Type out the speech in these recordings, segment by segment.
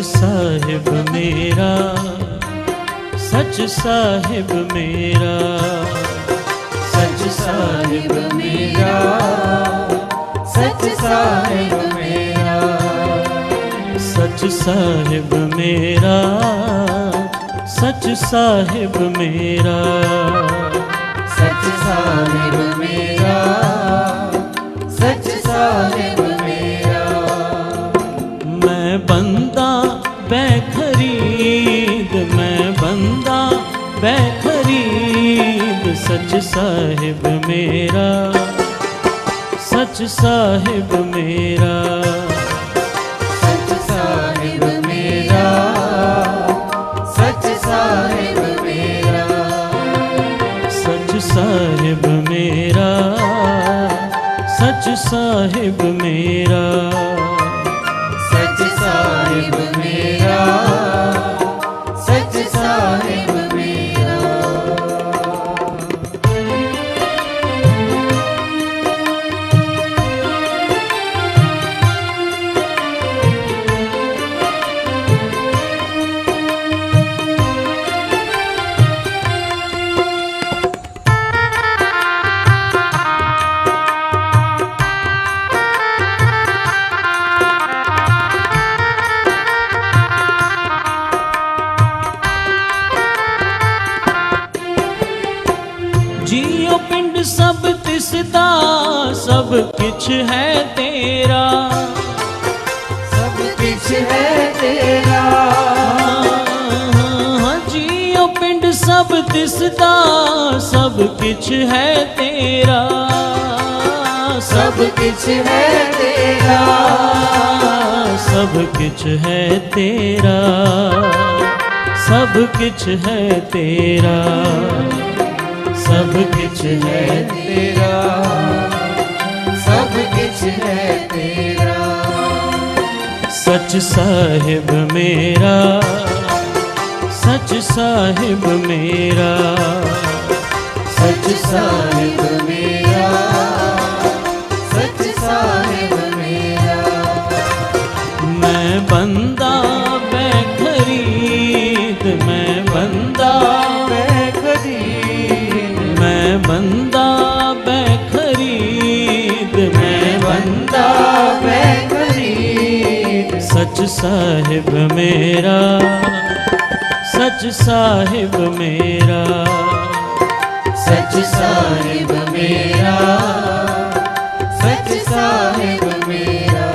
साहिब मेरा, सच साहिब मेरा, सच साहिब मेरा, सच साहिब मेरा, सच साहिब मेरा, सच साहिब मेरा, सच साहिब मेरा, सच साहिब मेरा। मैं बंदा बेखरीद, मैं बंदा बेखरीद, सच साहिब मेरा, सच साहिब मेरा, सच साहिब मेरा, सच साहिब मेरा, सच साहिब मेरा, सच साहिब मेरा, सच साहिब मेरा, सच साहिब मेरा। जियो पिंड सब तिसदा, सब किछ है तेरा, सब कुछ है तेरा, जियो पिंड सब तिसदा, सब किछ है तेरा, सब कुछ है तेरा, सब किछ है तेरा, सब किछ है तेरा, सब कुछ है तेरा, सब कुछ है तेरा। सच साहिब मेरा, सच साहिब मेरा, सच साहिब मेरा, सच साहिब मेरा। मैं बंदा बेखरीद, मैं बंदा, मैं बंदा बेखरीद, मैं बंदा बेखरीद, सच साहिब मेरा, सच साहिब मेरा, सच साहिब मेरा, सच साहिब मेरा।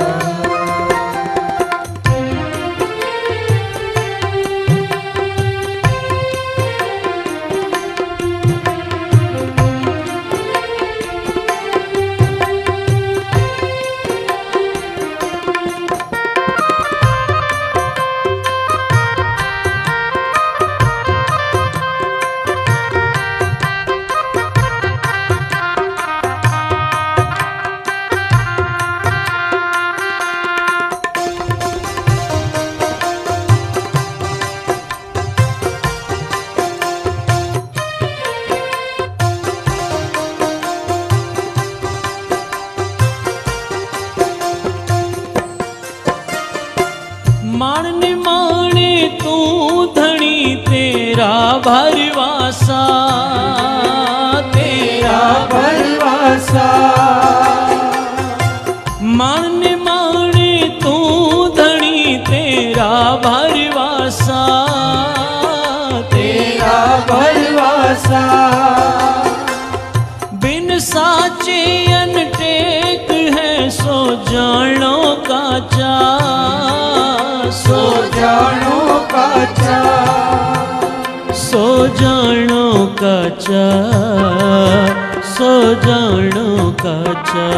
माणने माणे तू धनी तेरा भरवासा, तेरा भरवासा, माणने माणे तू धनी तेरा भरवासा, तेरा भरवासा। बिन साचे अनटेक है सो जानो काचा, सो जानो काचा, सो जानो काचा, सो जानो काचा,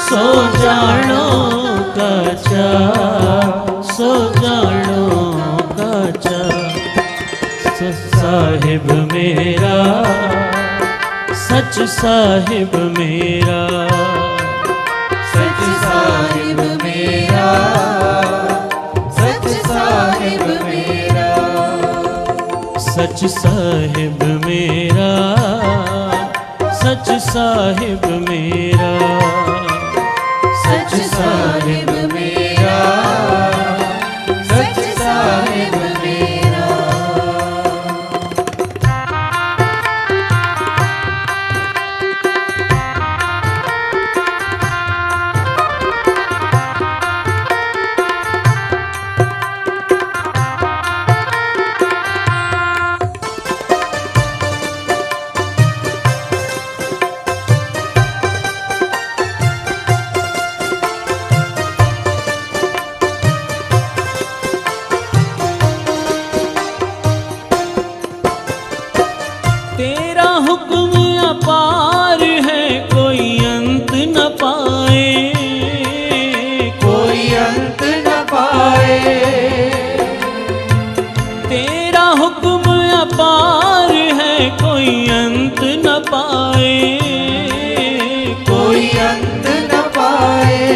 सो जानो काचा, सो जानो काचा। साहिब मेरा, सच साहिब मेरा, सच साहिब मेरा, सच साहिब मेरा, सच साहिब मेरा, सच साहिब मेरा, सच साहिब मेरा, कोई अंत न पाए, कोई अंत न पाए।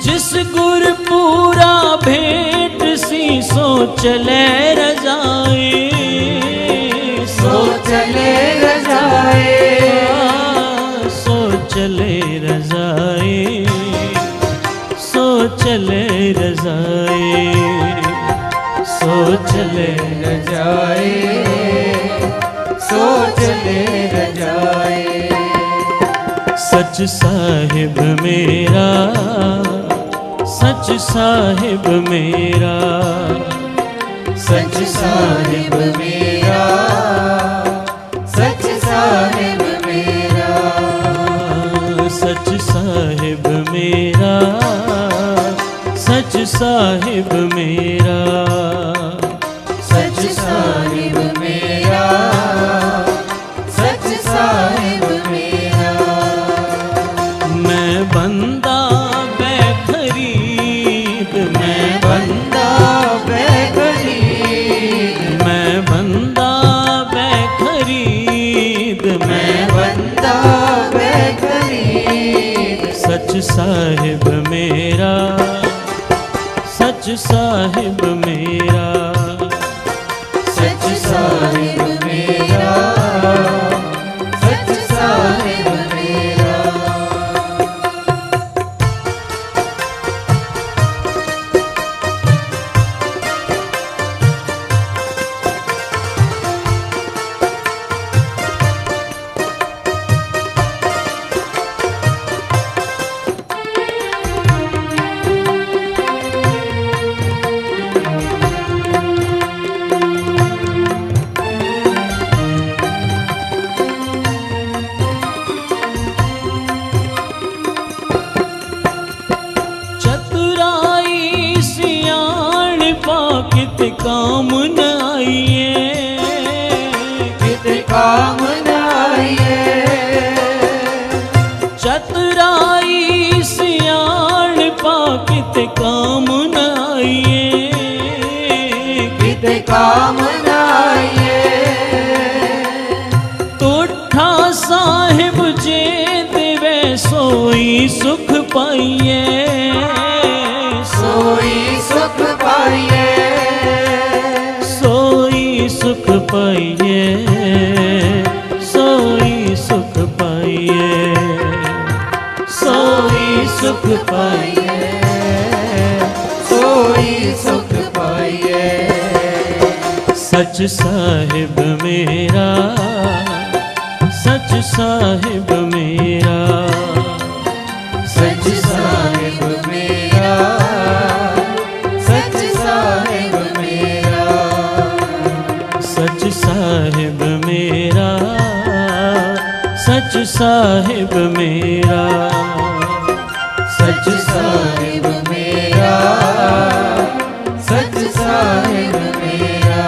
जिस गुर पूरा भेंट सी सो चले रजाए, सो चले रजाए, सो चले रजाए, सो चले रजाए, सो चले रजाए, सो चले रजाए। सच साहिब मेरा, सच साहिब मेरा, सच साहिब मेरा, सच साहिब मेरा, सच साहिब मेरा, सच साहिब मेरा, सच साहिब मेरा, सच साहिब मेरा। मैं बंदा बेखरीद, मैं बंदा बेखरीद, मैं बंदा बेखरीद, मैं बंदा बेखरीद। सच साहिब मेरा, सच साहिब मेरा, सच साहिब मेरा, सच साहिब मेरा। चतुराई सियाण पाकित काम न आइए, कित काम न आइए, चतुराई सियाण पाकित काम न आइए, कित काम न आइए। तोठा साहिब जे देवे सोई सुख पाइए, सोई सुख पाइए, सोई सुख पाइए, सोई सुख पाइए, सोई सुख पाइए, सोई सुख पाइए। सच साहिब मेरा, सच साहिब मेरा, सच साहिब मेरा, सच साहिब मेरा, सच साहिब मेरा, सच साहिब मेरा, सच साहिब मेरा, सच साहिब मेरा।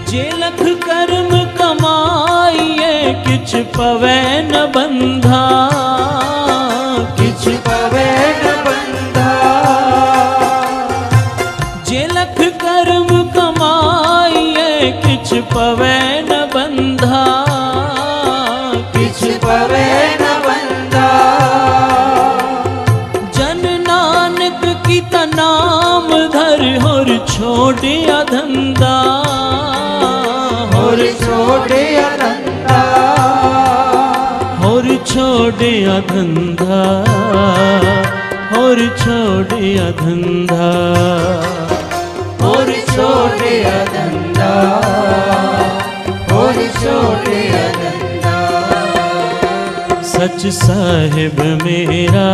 जे लख कर्म कमाइए किछ पवै न बंधा, किछ पवै न बंधा, जे लख कर्म कमाइए किछ पवै न बंधा, किछ पवै न बंधा। जन नानक की नाम धर होर छोड़िया धंधा, और छोड़िया धंधा, और छोड़िया धंधा, और छोड़िया धंधा, और छोड़ सच साहिब मेरा,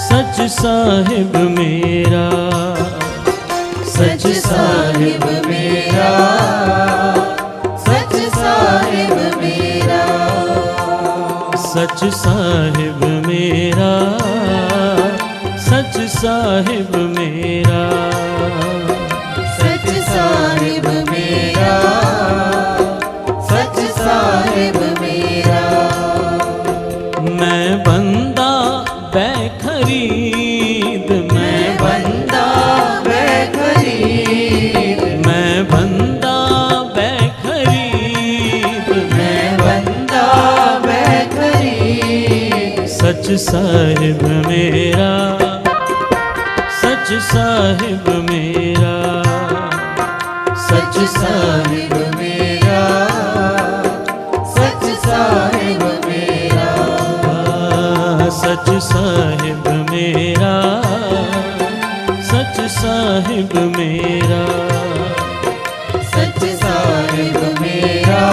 सच साहिब मेरा, सच साहिब मेरा, सच साहिब मेरा, सच साहिब मेरा, सच साहिब मेरा, सच साहिब मेरा, सच साहिब मेरा। मैं बंदा बेखरीद, मैं बंदा बेखरीद, मैं बंदा बेखरीद, मैं बंदा बेखरीद। सच साहिब मेरा, सच साहिब मेरा, सच साहिब मेरा, सच साहिब मेरा, सच साहिब मेरा, सच साहिब मेरा, सच साहिब मेरा,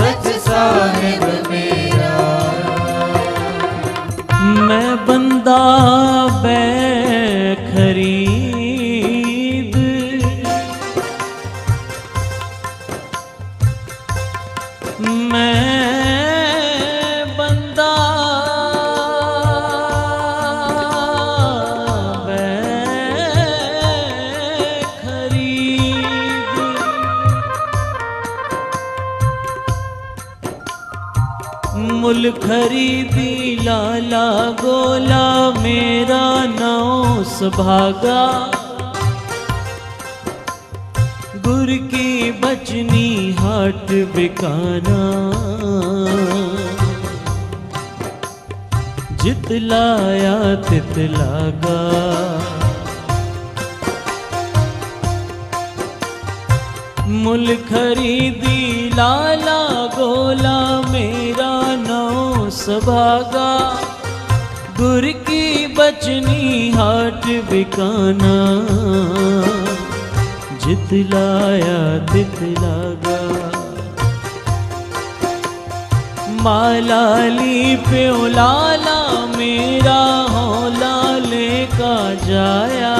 सच साहिब मेरा। मैं बंदा बेखरीद, मैं बंदा बेखरीद, मुल खरीदी लाला गोला मेरा नौ सभागा, गुर की बचनी हाट बिकाना, जितलाया तितलागा, मुल खरीदी लाला गोला मेरा नौ सभागा, गुर की बचनी हाट बिकाना, जितलाया तितलागा। मालाली प्यो लाला मेरा हौला लेका जाया,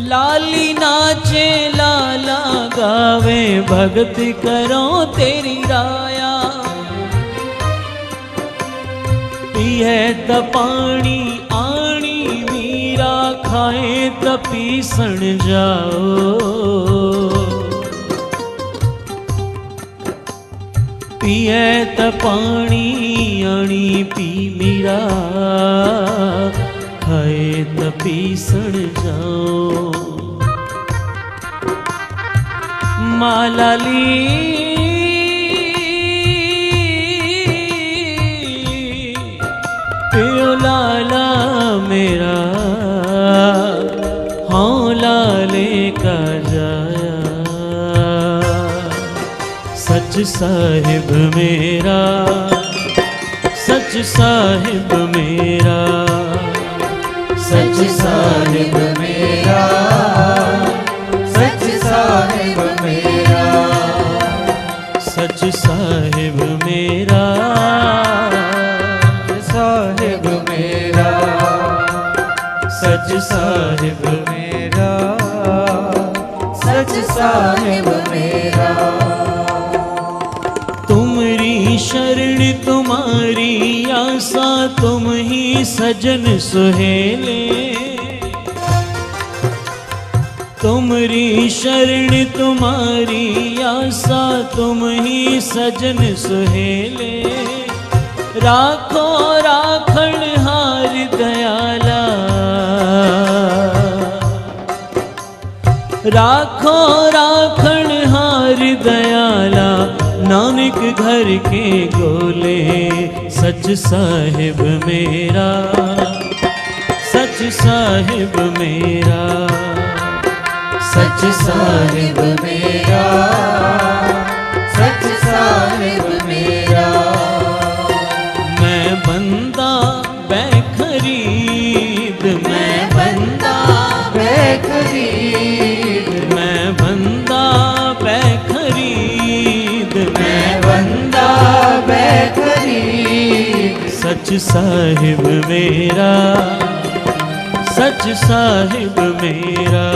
लाली नाचे लाला गावे भगत करो तेरी राया, पिए त पानी आणी मीरा खाए त पीसण जाओ, पिए त पानी आणी पी मीरा खाए त पीसण जाओ। मालाली प्यो लाला मेरा हौला लेका जाया, सच साहिब मेरा, सच साहिब मेरा, सच साहिब मेरा, सच साहिब मेरा, सच साहिब मेरा, साहिब मेरा, सच साहिब मेरा, सच साहिब मेरा। तुमरी शरण तुम्हारी आसा, तुम ही सजन सुहेले, तुमरी शरण तुम्हारी आसा, तुम ही सजन सुहेले, राखो राखण हार दयाला, राखो राखण हार दयाला, नानक घर के गोले, सच साहिब मेरा, सच साहिब मेरा, सच साहिब मेरा, सच साहिब मेरा। मैं बंदा बेखरीद, मैं बंदा बेखरीद, मैं बंदा बेखरीद, सच साहिब मेरा, सच साहिब मेरा,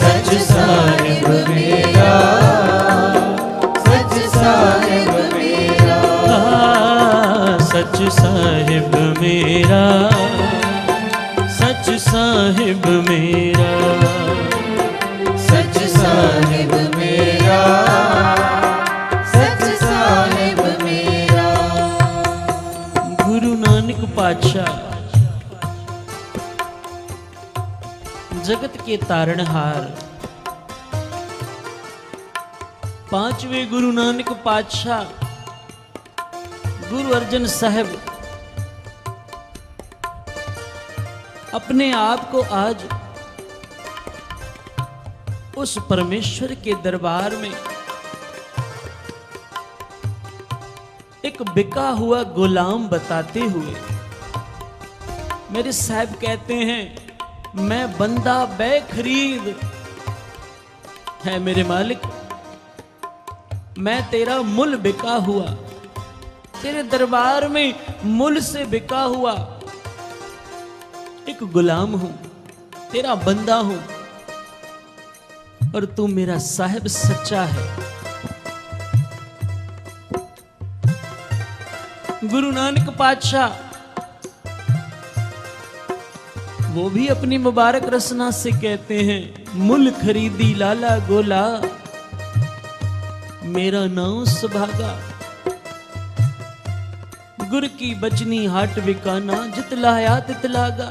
सच साहिब मेरा, सच साहिब मेरा, सच साहिब मेरा, सच साहिब मेरा, सच साहिब मेरा, सच साहिब मेरा। गुरु नानक पातशाह जगत के तारणहार, पांचवें गुरु नानक पातशाह गुरु अर्जन साहब अपने आप को आज उस परमेश्वर के दरबार में एक बिका हुआ गुलाम बताते हुए, मेरे साहब कहते हैं मैं बंदा बेखरीद है मेरे मालिक, मैं तेरा मुल बिका हुआ, तेरे दरबार में मुल से बिका हुआ एक गुलाम हूं, तेरा बंदा हूं, और तू मेरा साहिब सच्चा है। गुरु नानक पातशाह वो भी अपनी मुबारक रसना से कहते हैं, मुल खरीदी लाला गोला, मेरा नाम सुभागा, गुर की बचनी हाट बिकाना, जितलाया तितलागा।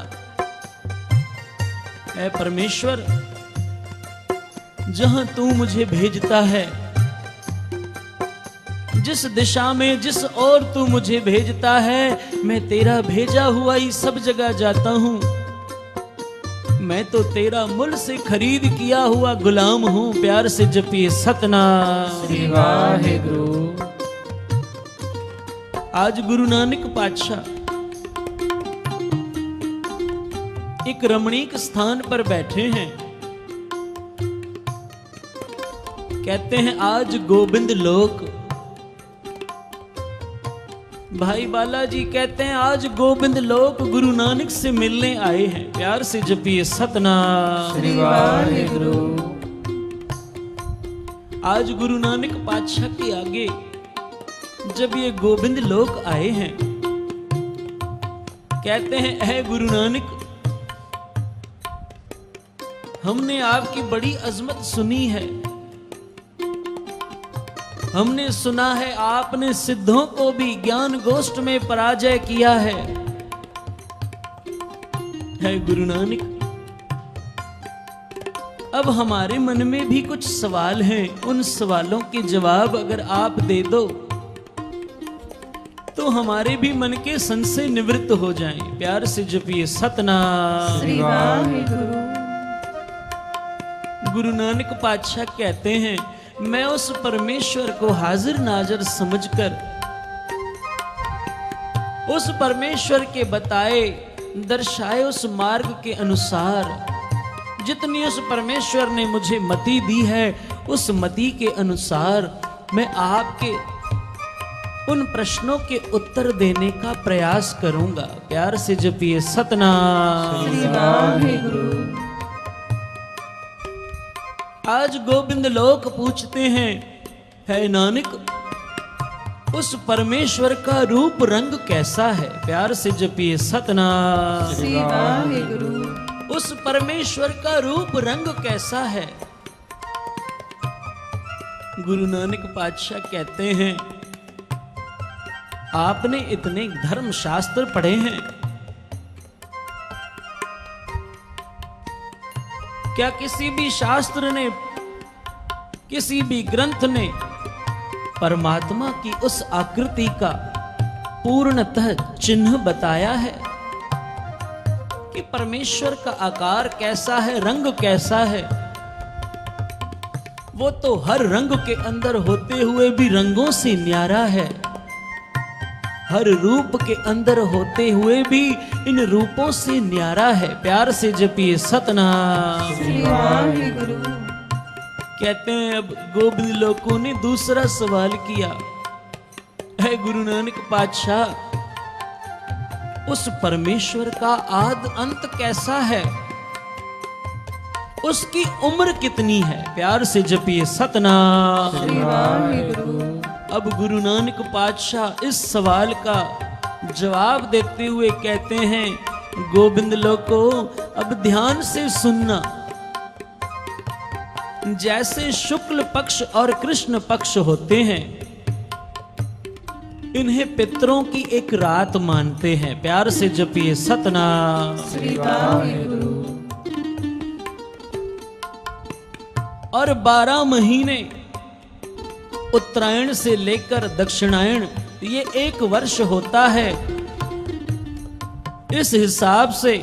ऐ परमेश्वर, जहां तू मुझे भेजता है, जिस दिशा में जिस ओर तू मुझे भेजता है, मैं तेरा भेजा हुआ ही सब जगह जाता हूं। मैं तो तेरा मुल से खरीद किया हुआ गुलाम हूं। प्यार से जपिए सतनाम श्री वाहिगुरु। आज गुरु नानक पातशाह एक रमणीक स्थान पर बैठे हैं। कहते हैं आज गोविंद लोक, भाई बालाजी कहते हैं आज गोविंद लोक गुरु नानक से मिलने आए हैं। प्यार से जपिए सतनाम श्री वाहिगुरु। आज गुरु नानक पातशाह के आगे जब ये गोविंद लोक आए हैं, कहते हैं ऐ गुरु नानक, हमने आपकी बड़ी अजमत सुनी है। हमने सुना है आपने सिद्धों को भी ज्ञान गोष्ठ में पराजय किया है। गुरु नानक, अब हमारे मन में भी कुछ सवाल हैं। उन सवालों के जवाब अगर आप दे दो तो हमारे भी मन के संशय निवृत्त हो जाएं। प्यार से जपिए सतनाम श्री वाहिगुरु। गुरु नानक पातशाह कहते हैं मैं उस परमेश्वर को हाजिर नाजर समझकर, उस परमेश्वर के बताए दर्शाए उस मार्ग के अनुसार, जितनी उस परमेश्वर ने मुझे मति दी है, उस मति के अनुसार मैं आपके उन प्रश्नों के उत्तर देने का प्रयास करूंगा। प्यार से जपिए सतनाम श्री वाहिगुरु। आज गोविंद लोक पूछते हैं, है नानक उस परमेश्वर का रूप रंग कैसा है? प्यार से जपिए सतनाम श्री वाहिगुरु। उस परमेश्वर का रूप रंग कैसा है? गुरु नानक पातशाह कहते हैं आपने इतने धर्म शास्त्र पढ़े हैं, क्या किसी भी शास्त्र ने, किसी भी ग्रंथ ने परमात्मा की उस आकृति का पूर्णतः चिन्ह बताया है कि परमेश्वर का आकार कैसा है, रंग कैसा है? वो तो हर रंग के अंदर होते हुए भी रंगों से न्यारा है, हर रूप के अंदर होते हुए भी इन रूपों से न्यारा है। प्यार से जपिए सतनाम श्री वाहिगुरु। कहते हैं अब गोविंद लोकों ने दूसरा सवाल किया, है गुरु नानक पातशाह उस परमेश्वर का आद अंत कैसा है, उसकी उम्र कितनी है। प्यार से जपिए सतनाम। श्री वाहिगुरु। अब गुरु नानक पातशाह इस सवाल का जवाब देते हुए कहते हैं, गोविंद लोको अब ध्यान से सुनना। जैसे शुक्ल पक्ष और कृष्ण पक्ष होते हैं, इन्हें पितरों की एक रात मानते हैं। प्यार से जपिए सतनाम। श्री वाहिगुरु। और 12 महीने उत्तरायण से लेकर दक्षिणायण ये 1 वर्ष होता है। इस हिसाब से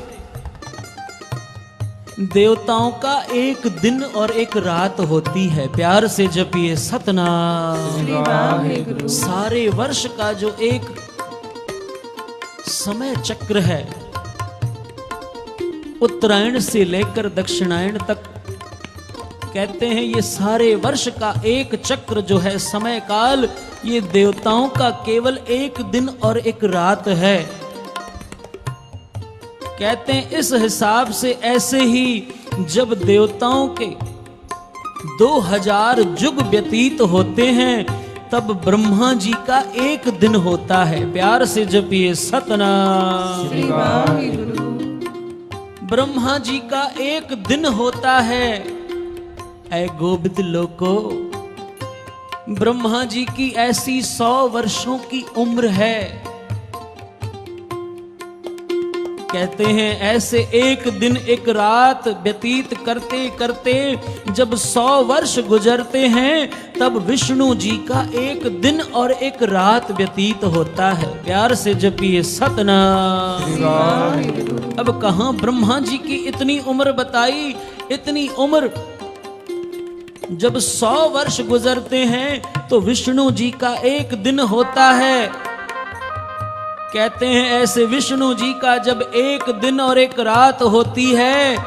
देवताओं का 1 दिन और 1 रात होती है। प्यार से जपिए सतनाम। श्री वाहिगुरु। सारे वर्ष का जो एक समय चक्र है, उत्तरायण से लेकर दक्षिणायण तक, कहते हैं ये सारे वर्ष का एक चक्र जो है, समय काल, ये देवताओं का केवल 1 दिन और 1 रात है। कहते हैं इस हिसाब से ऐसे ही जब देवताओं के 2000 युग व्यतीत होते हैं, तब ब्रह्मा जी का 1 दिन होता है। प्यार से जपिए सतनाम। श्री वाहिगुरु। ब्रह्मा जी का 1 दिन होता है। ऐ गोविंद लोको, ब्रह्मा जी की ऐसी 100 वर्षों की उम्र है। कहते हैं ऐसे 1 दिन 1 रात व्यतीत करते करते जब 100 वर्ष गुजरते हैं, तब विष्णु जी का 1 दिन और 1 रात व्यतीत होता है। प्यार से जपिए सतनाम। श्री वाहिगुरु। अब कहां ब्रह्मा जी की इतनी उम्र बताई, इतनी उम्र जब 100 वर्ष गुजरते हैं तो विष्णु जी का 1 दिन होता है। कहते हैं ऐसे विष्णु जी का जब 1 दिन और 1 रात होती है,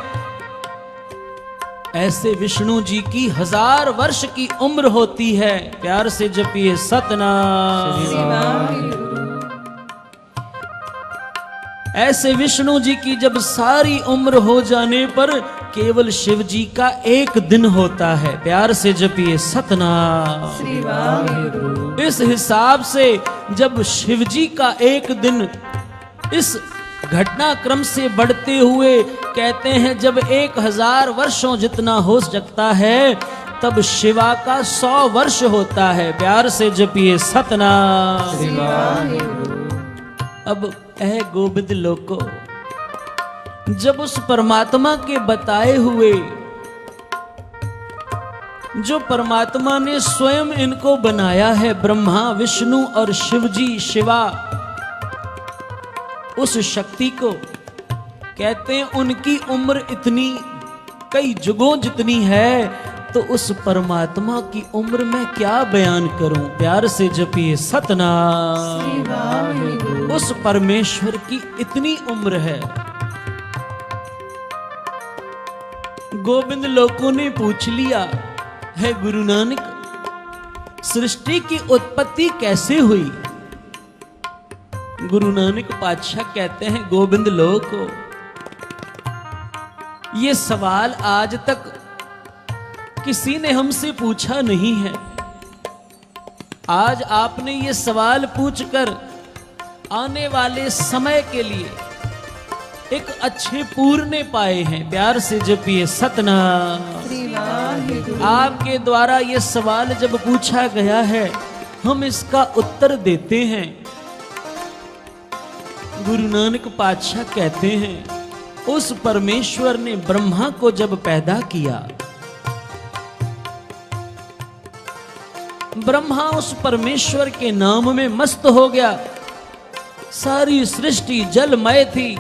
ऐसे विष्णु जी की 1000 वर्ष की उम्र होती है। प्यार से जपिए सतनाम। श्री वाहिगुरु। ऐसे विष्णु जी की जब सारी उम्र हो जाने पर केवल शिव जी का 1 दिन होता है। प्यार से जपिए सतनाम। श्री वाहिगुरु। इस हिसाब से जब शिव जी का 1 दिन इस घटनाक्रम से बढ़ते हुए, कहते हैं जब 1000 वर्षों जितना हो सकता है, तब शिवा का 100 वर्ष होता है। प्यार से जपिए सतनाम। श्री वाहिगुरु। अब ऐ गोविंद लोको, जब उस परमात्मा के बताए हुए, जो परमात्मा ने स्वयं इनको बनाया है, ब्रह्मा विष्णु और शिव जी शिवा, उस शक्ति को कहते हैं उनकी उम्र इतनी कई जुगों जितनी है, तो उस परमात्मा की उम्र में क्या बयान करूं। प्यार से जपिए सतनाम। श्री वाहिगुरु। उस परमेश्वर की इतनी उम्र है। गोविंद लोकों ने पूछ लिया, है गुरु नानक, सृष्टि की उत्पत्ति कैसे हुई। गुरु नानक पातशाह कहते हैं, गोविंद लोको, ये सवाल आज तक किसी ने हमसे पूछा नहीं है। आज आपने ये सवाल पूछकर आने वाले समय के लिए एक अच्छे पूर्णे पाए हैं। प्यार से जपिए सतनाम। श्री वाहिगुरु। आपके द्वारा ये सवाल जब पूछा गया है, हम इसका उत्तर देते हैं। गुरु नानक पातशाह कहते हैं, उस परमेश्वर ने ब्रह्मा को जब पैदा किया, ब्रह्मा उस परमेश्वर के नाम में मस्त हो गया। सारी सृष्टि जलमय थी।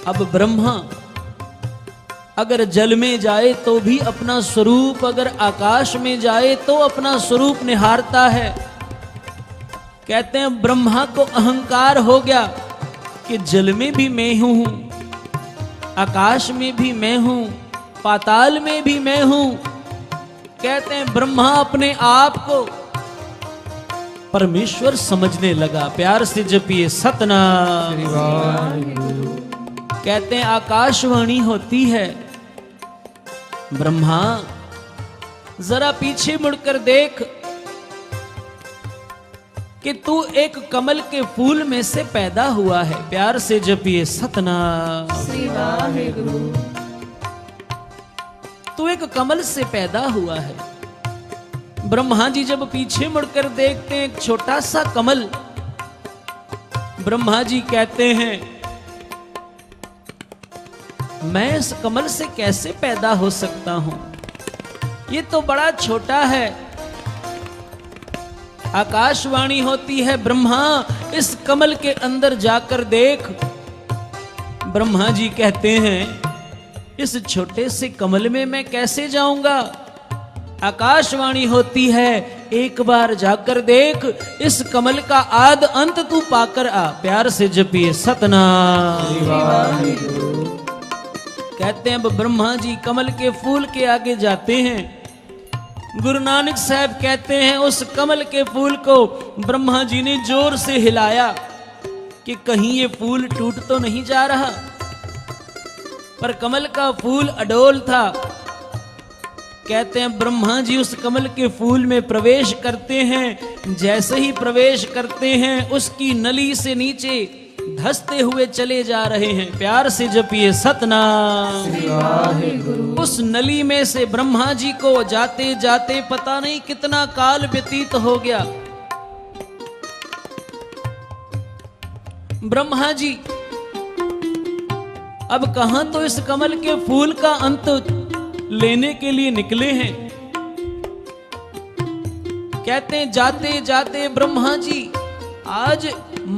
अब ब्रह्मा अगर जल में जाए तो भी अपना स्वरूप, अगर आकाश में जाए तो अपना स्वरूप निहारता है। कहते हैं ब्रह्मा को अहंकार हो गया कि जल में भी मैं हूं, आकाश में भी मैं हूं, पाताल में भी मैं हूं। कहते हैं ब्रह्मा अपने आप को परमेश्वर समझने लगा। प्यार से जपिए सतनाम। श्री वाहिगुरु। कहते हैं आकाशवाणी होती है, ब्रह्मा जरा पीछे मुड़कर देख कि तू एक कमल के फूल में से पैदा हुआ है। प्यार से जपिए सतनाम। श्री वाहिगुरु। तू एक कमल से पैदा हुआ है। ब्रह्मा जी जब पीछे मुड़कर देखते हैं एक छोटा सा कमल, ब्रह्मा जी कहते हैं मैं इस कमल से कैसे पैदा हो सकता हूं, ये तो बड़ा छोटा है। आकाशवाणी होती है, ब्रह्मा इस कमल के अंदर जाकर देख। ब्रह्मा जी कहते हैं इस छोटे से कमल में मैं कैसे जाऊंगा। आकाशवाणी होती है, एक बार जाकर देख, इस कमल का आद अंत तू पाकर आ। प्यार से जपिए सतनाम। कहते हैं अब ब्रह्मा जी कमल के फूल के आगे जाते हैं। गुरु नानक साहब कहते हैं उस कमल के फूल को ब्रह्मा जी ने जोर से हिलाया कि कहीं ये फूल टूट तो नहीं जा रहा, पर कमल का फूल अडोल था। कहते हैं ब्रह्मा जी उस कमल के फूल में प्रवेश करते हैं। जैसे ही प्रवेश करते हैं उसकी नली से नीचे धंसते हुए चले जा रहे हैं। प्यार से जपिए सतनाम। उस नली में से ब्रह्मा जी को जाते जाते पता नहीं कितना काल व्यतीत हो गया। ब्रह्मा जी अब कहां तो इस कमल के फूल का अंत लेने के लिए निकले हैं। कहते हैं जाते जाते ब्रह्मा जी आज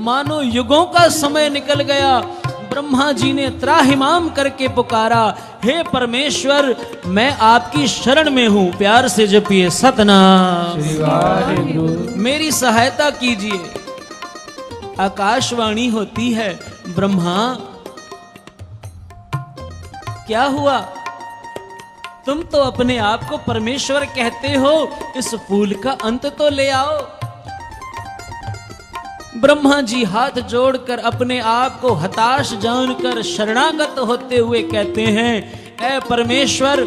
मानो युगों का समय निकल गया। ब्रह्मा जी ने त्राहिमाम करके पुकारा, हे परमेश्वर मैं आपकी शरण में हूं। प्यार से जपिए सतनाम। मेरी सहायता कीजिए। आकाशवाणी होती है, ब्रह्मा क्या हुआ, तुम तो अपने आप को परमेश्वर कहते हो, इस फूल का अंत तो ले आओ। ब्रह्मा जी हाथ जोड़कर अपने आप को हताश जानकर शरणागत होते हुए कहते हैं, ऐ परमेश्वर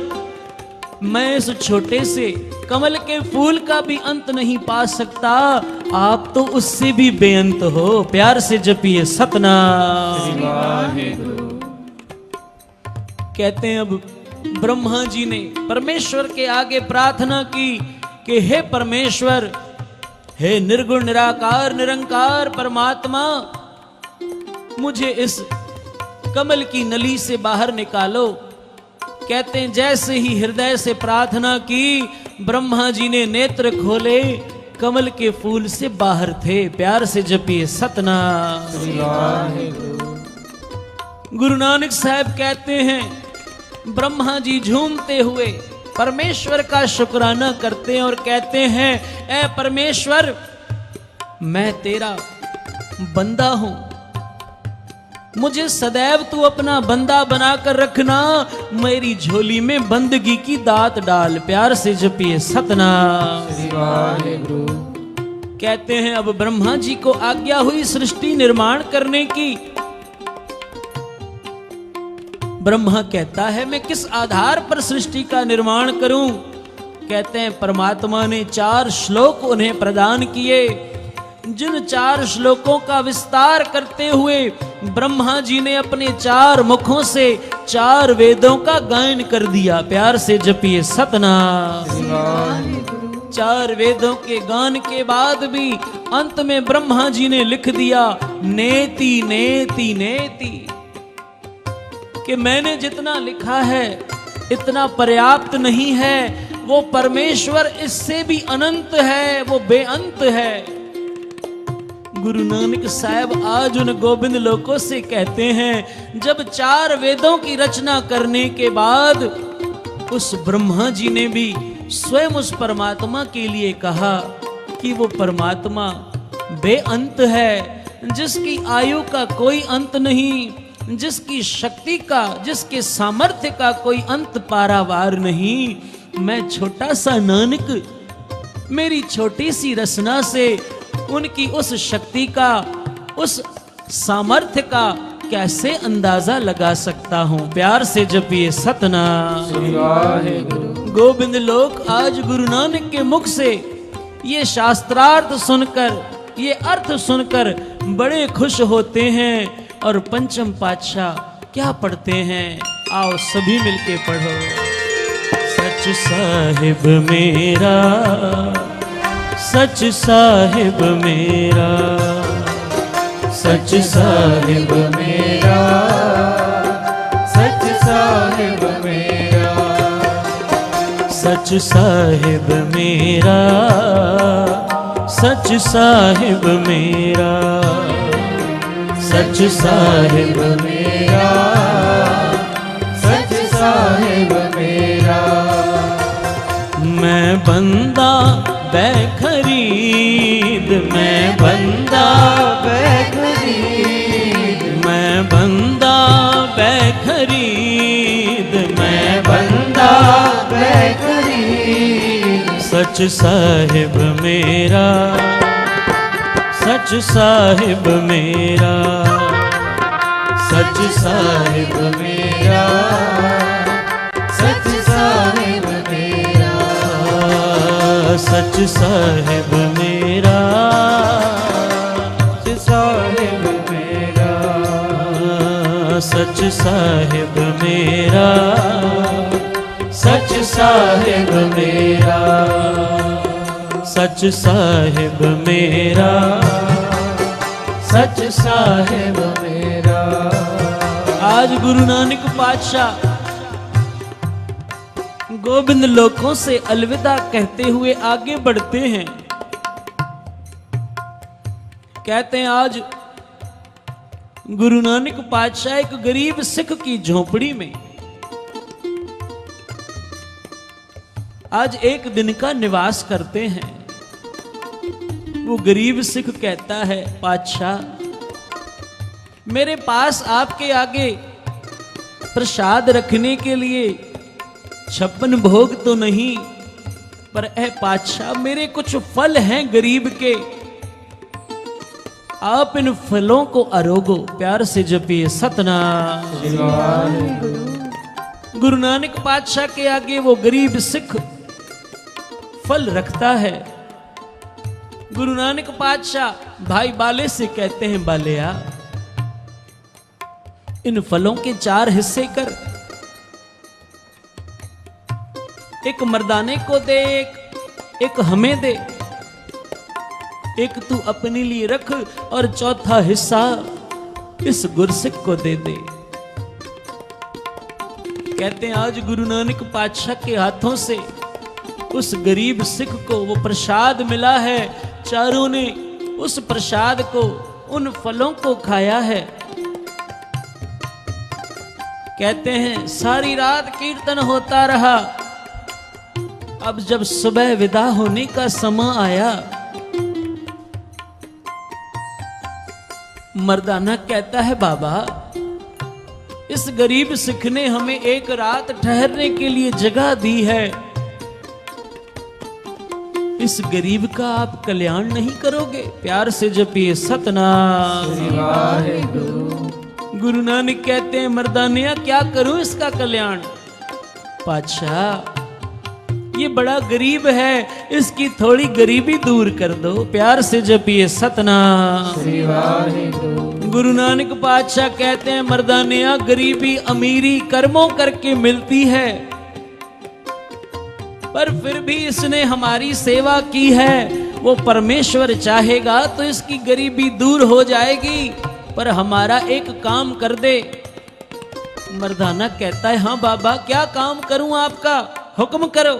मैं इस छोटे से कमल के फूल का भी अंत नहीं पा सकता, आप तो उससे भी बेअंत हो। प्यार से जपिए सतनाम। कहते हैं अब ब्रह्मा जी ने परमेश्वर के आगे प्रार्थना की कि हे परमेश्वर, हे निर्गुण निराकार निरंकार परमात्मा, मुझे इस कमल की नली से बाहर निकालो। कहते हैं जैसे ही हृदय से प्रार्थना की, ब्रह्मा जी ने नेत्र खोले, कमल के फूल से बाहर थे। प्यार से जपिए सतनाम। गुरु नानक साहब कहते हैं ब्रह्मा जी झूमते हुए परमेश्वर का शुक्राना करते हैं और कहते हैं, ऐ परमेश्वर मैं तेरा बंदा हूं, मुझे सदैव तू अपना बंदा बनाकर रखना, मेरी झोली में बंदगी की दात डाल। प्यार से जपिए सतनाम। कहते हैं अब ब्रह्मा जी को आज्ञा हुई सृष्टि निर्माण करने की। ब्रह्मा कहता है मैं किस आधार पर सृष्टि का निर्माण करूं। कहते हैं परमात्मा ने 4 श्लोक उन्हें प्रदान किए, जिन 4 श्लोकों का विस्तार करते हुए ब्रह्मा जी ने अपने 4 मुखों से 4 वेदों का गायन कर दिया। प्यार से जपिए सतनाम। 4 वेदों के गान के बाद भी अंत में ब्रह्मा जी ने लिख दिया, नेति नेति नेति, कि मैंने जितना लिखा है इतना पर्याप्त नहीं है, वो परमेश्वर इससे भी अनंत है, वो बेअंत है। गुरु नानक साहब आज उन गोविंद लोकों से कहते हैं, जब 4 वेदों की रचना करने के बाद उस ब्रह्मा जी ने भी स्वयं उस परमात्मा के लिए कहा कि वो परमात्मा बेअंत है, जिसकी आयु का कोई अंत नहीं, जिसकी शक्ति का, जिसके सामर्थ्य का कोई अंत पारावार नहीं। मैं छोटा सा नानक, मेरी छोटी सी रचना से उनकी उस शक्ति का, उस सामर्थ्य का कैसे अंदाजा लगा सकता हूं। प्यार से जपिए सतनाम श्री वाहेगुरु। गोविंद लोक आज गुरु नानक के मुख से ये शास्त्रार्थ सुनकर, ये अर्थ सुनकर बड़े खुश होते हैं। और पंचम पातशाह क्या पढ़ते हैं, आओ सभी मिलके पढ़ो। सच साहिब मेरा, सच साहिब मेरा, सच साहिब मेरा, सच साहिब मेरा, सच साहिब मेरा, सच साहिब मेरा, सच साहिब मेरा, सच साहिब मेरा। मैं बंदा बेखरीद, मैं बंदा बेखरीद, मैं बंदा बेखरीद, मैं बंदा बेखरीद। सच साहिब मेरा, सच साहिब मेरा, सच साहिब मेरा, सच साहिब मेरा, सच साहिब मेरा, सच साहिब मेरा, सच साहिब मेरा, सच साहिब मेरा, सच साहिब मेरा, सच साहिब मेरा। आज गुरु नानक पातशाह गोविंद लोकों से अलविदा कहते हुए आगे बढ़ते हैं। कहते हैं आज गुरु नानक पातशाह एक गरीब सिख की झोपड़ी में आज एक दिन का निवास करते हैं। वो गरीब सिख कहता है, पातशाह मेरे पास आपके आगे प्रसाद रखने के लिए 56 भोग तो नहीं, पर ऐ पातशाह मेरे कुछ फल हैं गरीब के, आप इन फलों को अरोगो। प्यार से जपिए सतनाम। गुरु नानक पातशाह के आगे वो गरीब सिख फल रखता है। गुरु नानक पातशाह भाई बाले से कहते हैं, बालेया इन फलों के 4 हिस्से कर, एक मर्दाने को दे, एक हमें दे, एक तू अपने लिए रख और चौथा हिस्सा इस गुरसिख को दे दे। कहते हैं आज गुरु नानक पातशाह के हाथों से उस गरीब सिख को वो प्रसाद मिला है। चारों ने उस प्रसाद को, उन फलों को खाया है। कहते हैं सारी रात कीर्तन होता रहा। अब जब सुबह विदा होने का समय आया, मर्दाना कहता है, बाबा इस गरीब सिख ने हमें एक रात ठहरने के लिए जगह दी है, इस गरीब का आप कल्याण नहीं करोगे? प्यार से जपिए सतनाम। गुरु नानक कहते हैं, मर्दानिया क्या करूं इसका कल्याण? पातशाह ये बड़ा गरीब है, इसकी थोड़ी गरीबी दूर कर दो। प्यार से जपिए सतनाम। गुरु नानक पातशाह कहते हैं, मर्दानिया गरीबी अमीरी कर्मों करके मिलती है, पर फिर भी इसने हमारी सेवा की है। वो परमेश्वर चाहेगा तो इसकी गरीबी दूर हो जाएगी, पर हमारा एक काम कर दे। मर्दाना कहता है, हाँ बाबा क्या काम करूं आपका, हुक्म करो।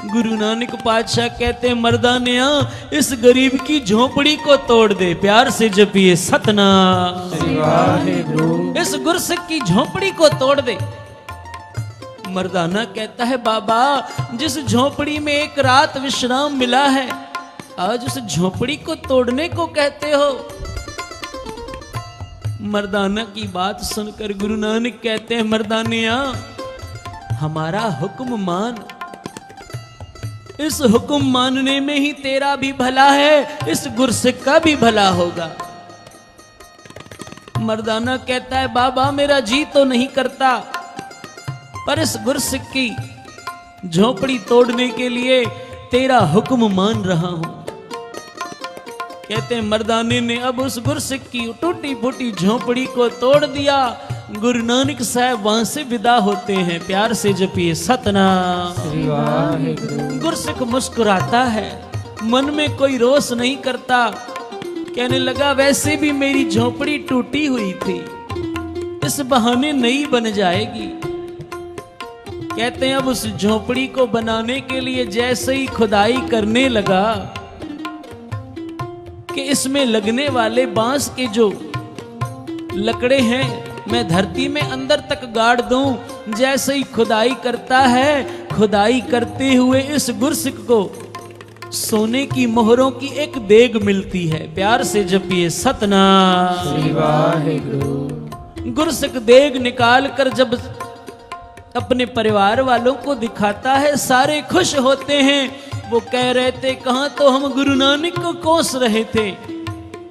गुरु नानक पातशाह कहते हैं, मर्दानिया इस गरीब की झोपड़ी को तोड़ दे। प्यार से जपिए सतनाम। इस गुरसिख की झोपड़ी को तोड़ दे। मर्दाना कहता है, बाबा जिस झोपड़ी में एक रात विश्राम मिला है, आज उस झोपड़ी को तोड़ने को कहते हो? मर्दाना की बात सुनकर गुरु नानक कहते हैं, मर्दानिया हमारा हुक्म मान। इस हुक्म मानने में ही तेरा भी भला है, इस गुरसिक का भी भला होगा। मर्दाना कहता है बाबा मेरा जी तो नहीं करता, पर इस गुरसिक की झोपड़ी तोड़ने के लिए तेरा हुक्म मान रहा हूं। कहते हैं मर्दाने ने अब उस गुरसिक की टूटी फूटी झोपड़ी को तोड़ दिया। गुरु नानक साहब वहां से विदा होते हैं। प्यार से जपिए सतनाम। गुरसिक मुस्कुराता है, मन में कोई रोष नहीं करता। कहने लगा वैसे भी मेरी झोपड़ी टूटी हुई थी, इस बहाने नई बन जाएगी। कहते हैं अब उस झोपड़ी को बनाने के लिए जैसे ही खुदाई करने लगा कि इसमें लगने वाले बांस के जो लकड़े हैं मैं धरती में अंदर तक गाड़ दूं। जैसे ही खुदाई करता है, खुदाई करते हुए इस गुरसिक को सोने की मोहरों की एक देग मिलती है। प्यार से जपिए सतनाम। गुरसिक देग निकाल कर जब अपने परिवार वालों को दिखाता है, सारे खुश होते हैं। वो कह रहे थे कहां तो हम गुरु नानक को कोस रहे थे।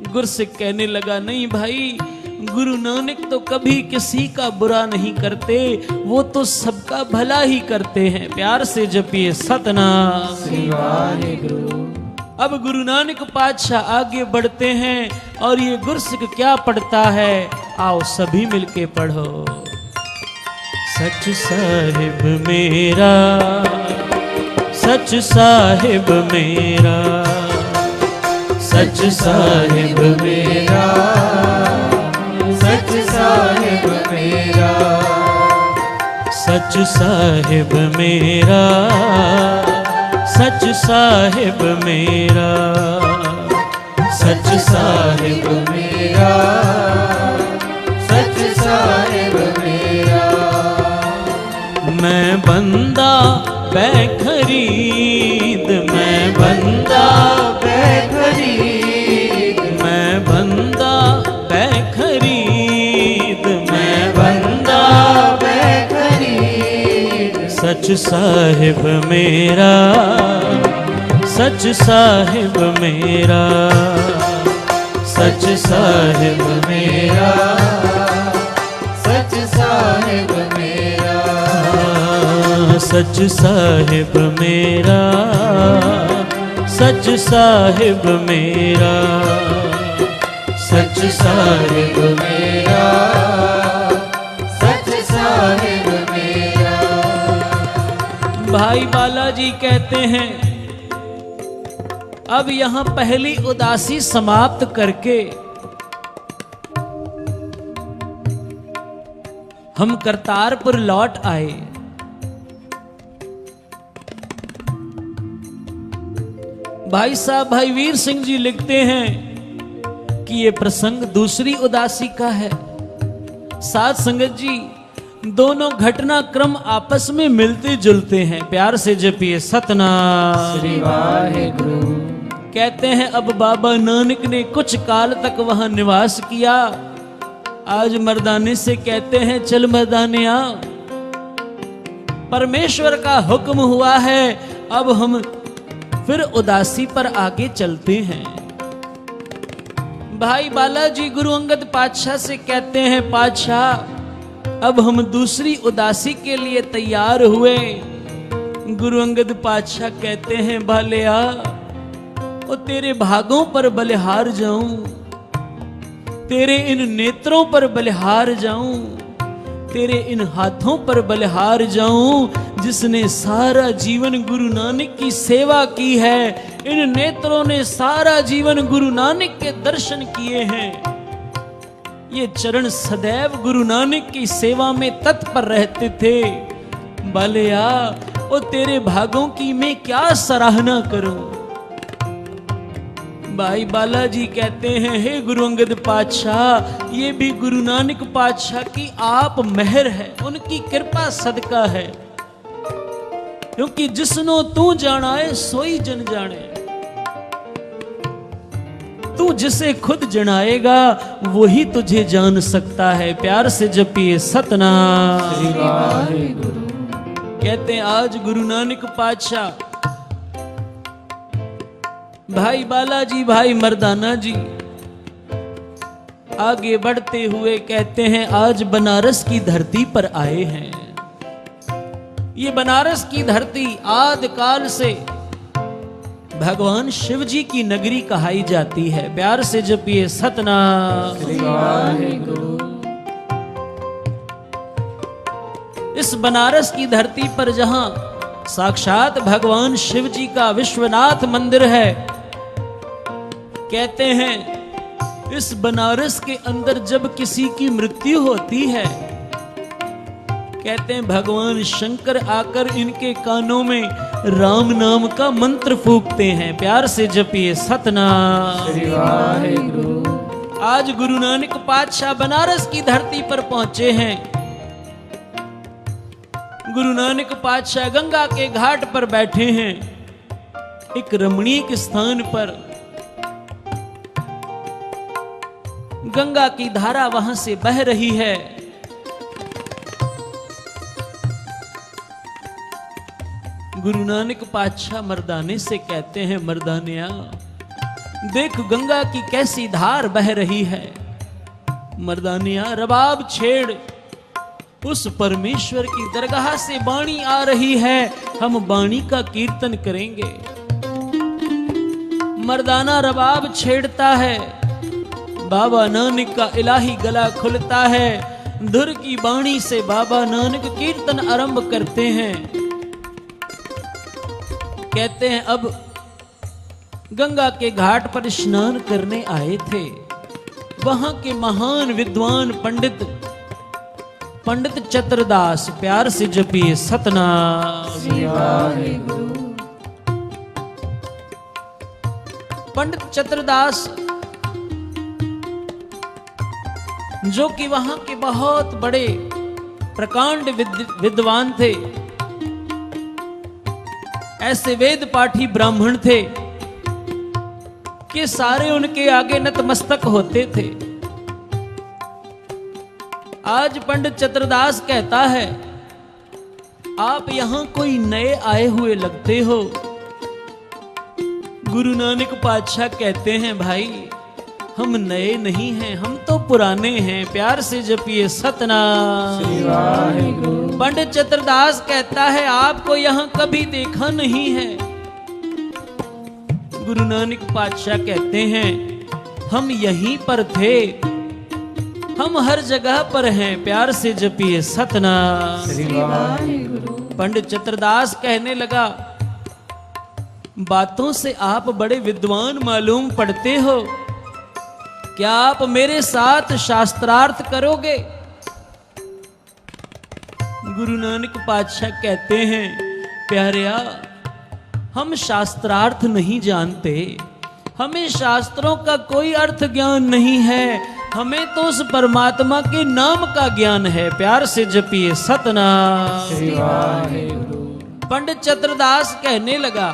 गुरसिक कहने लगा नहीं भाई, गुरु नानक तो कभी किसी का बुरा नहीं करते, वो तो सबका भला ही करते हैं। प्यार से जपिए सतनाम। अब गुरु नानक पातशाह आगे बढ़ते हैं और ये गुरसिक क्या पढ़ता है, आओ सभी मिलके पढ़ो। सच साहिब मेरा, सच साहिब मेरा, सच साहिब मेरा, सच साहिब मेरा, सच साहिब मेरा, सच साहिब मेरा, सच साहिब मेरा, सच साहिब मेरा। मैं बंदा बेखरीद, मैं बंदा बेखरीद, मैं बंदा बेखरीद, मैं बंदा बेखरीद। सच साहिब मेरा, सच साहिब मेरा, सच साहिब मेरा, सच साहिब मेरा, सच साहिब मेरा, सच साहिब मेरा, सच साहिब मेरा, सच साहिब मेरा। भाई बालाजी कहते हैं अब यहां पहली उदासी समाप्त करके हम करतारपुर लौट आए। भाई साहब भाई वीर सिंह जी लिखते हैं कि ये प्रसंग दूसरी उदासी का है। साथ संगत जी दोनों घटनाक्रम आपस में मिलते जुलते हैं। प्यार से जपिए सतनाम। श्री वाहेगुरु। कहते हैं अब बाबा नानक ने कुछ काल तक वहां निवास किया। आज मर्दाने से कहते हैं चल मर्दाने आ, परमेश्वर का हुक्म हुआ है, अब हम फिर उदासी पर आगे चलते हैं। भाई बालाजी गुरु अंगद पातशाह से कहते हैं पातशाह अब हम दूसरी उदासी के लिए तैयार हुए। गुरु अंगद पातशाह कहते हैं भालिया ओ तेरे भागों पर बलिहार जाऊं, तेरे इन नेत्रों पर बलिहार जाऊं, तेरे इन हाथों पर बलिहार जाऊं जिसने सारा जीवन गुरु नानक की सेवा की है। इन नेत्रों ने सारा जीवन गुरु नानक के दर्शन किए हैं। ये चरण सदैव गुरु नानक की सेवा में तत्पर रहते थे। बालिया ओ तेरे भागों की मैं क्या सराहना करूं। भाई बालाजी कहते हैं हे गुरु अंगद पातशाह ये भी गुरु नानक पातशाह की आप मेहर है, उनकी कृपा सदका है। क्योंकि जिसनो तू जाना है सोई जन जाने। तू जिसे खुद जनाएगा वही तुझे जान सकता है। प्यार से जपिए सतनाम। श्री वाहेगुरु। कहते हैं आज गुरु नानक पातशाह भाई बालाजी, भाई मर्दाना जी आगे बढ़ते हुए कहते हैं, आज बनारस की धरती पर आए हैं। ये बनारस की धरती आदि काल से भगवान शिव जी की नगरी कहाई जाती है। प्यार से जपिए सतनाम श्री वाहेगुरु। इस बनारस की धरती पर जहां साक्षात भगवान शिव जी का विश्वनाथ मंदिर है, कहते हैं इस बनारस के अंदर जब किसी की मृत्यु होती है, कहते हैं भगवान शंकर आकर इनके कानों में राम नाम का मंत्र फूंकते हैं। प्यार से जपिए सतनाम श्री वाहेगुरु। आज गुरु नानक पातशाह बनारस की धरती पर पहुंचे हैं। गुरु नानक पातशाह गंगा के घाट पर बैठे हैं, एक रमणीक स्थान पर। गंगा की धारा वहां से बह रही है। गुरु नानक पातशाह मर्दाने से कहते हैं, मर्दानिया देख गंगा की कैसी धार बह रही है। मर्दानिया रबाब छेड़, उस परमेश्वर की दरगाह से बाणी आ रही है, हम बाणी का कीर्तन करेंगे। मर्दाना रबाब छेड़ता है, बाबा नानक का इलाही गला खुलता है। धुर की बाणी से बाबा नानक कीर्तन आरंभ करते हैं। कहते हैं अब गंगा के घाट पर स्नान करने आए थे। वहां के महान विद्वान पंडित चतुरदास, प्यार से जपिए सतनाम श्री वाहेगुरु। पंडित चतुरदास जो कि वहां के बहुत बड़े प्रकांड विद्वान थे, ऐसे वेद पाठी ब्राह्मण थे कि सारे उनके आगे नतमस्तक होते थे। आज पंडित चतुरदास कहता है, आप यहां कोई नए आए हुए लगते हो। गुरु नानक पातशाह कहते हैं, भाई हम नए नहीं हैं, हम तो पुराने हैं। प्यार से जपिए सतनाम श्री वाहेगुरु। पंडित चतुरदास कहता है, आपको यहां कभी देखा नहीं है। गुरु नानक पातशाह कहते हैं, हम यहीं पर थे, हम हर जगह पर हैं। प्यार से जपिए सतनाम श्री वाहेगुरु। पंडित चतुरदास कहने लगा, बातों से आप बड़े विद्वान मालूम पड़ते हो, क्या आप मेरे साथ शास्त्रार्थ करोगे? गुरु नानक पातशाह कहते हैं, प्यारिया हम शास्त्रार्थ नहीं जानते, हमें शास्त्रों का कोई अर्थ ज्ञान नहीं है, हमें तो उस परमात्मा के नाम का ज्ञान है। प्यार से जपिए सतनाम श्री वाहेगुरु। पंडित चतुरदास कहने लगा,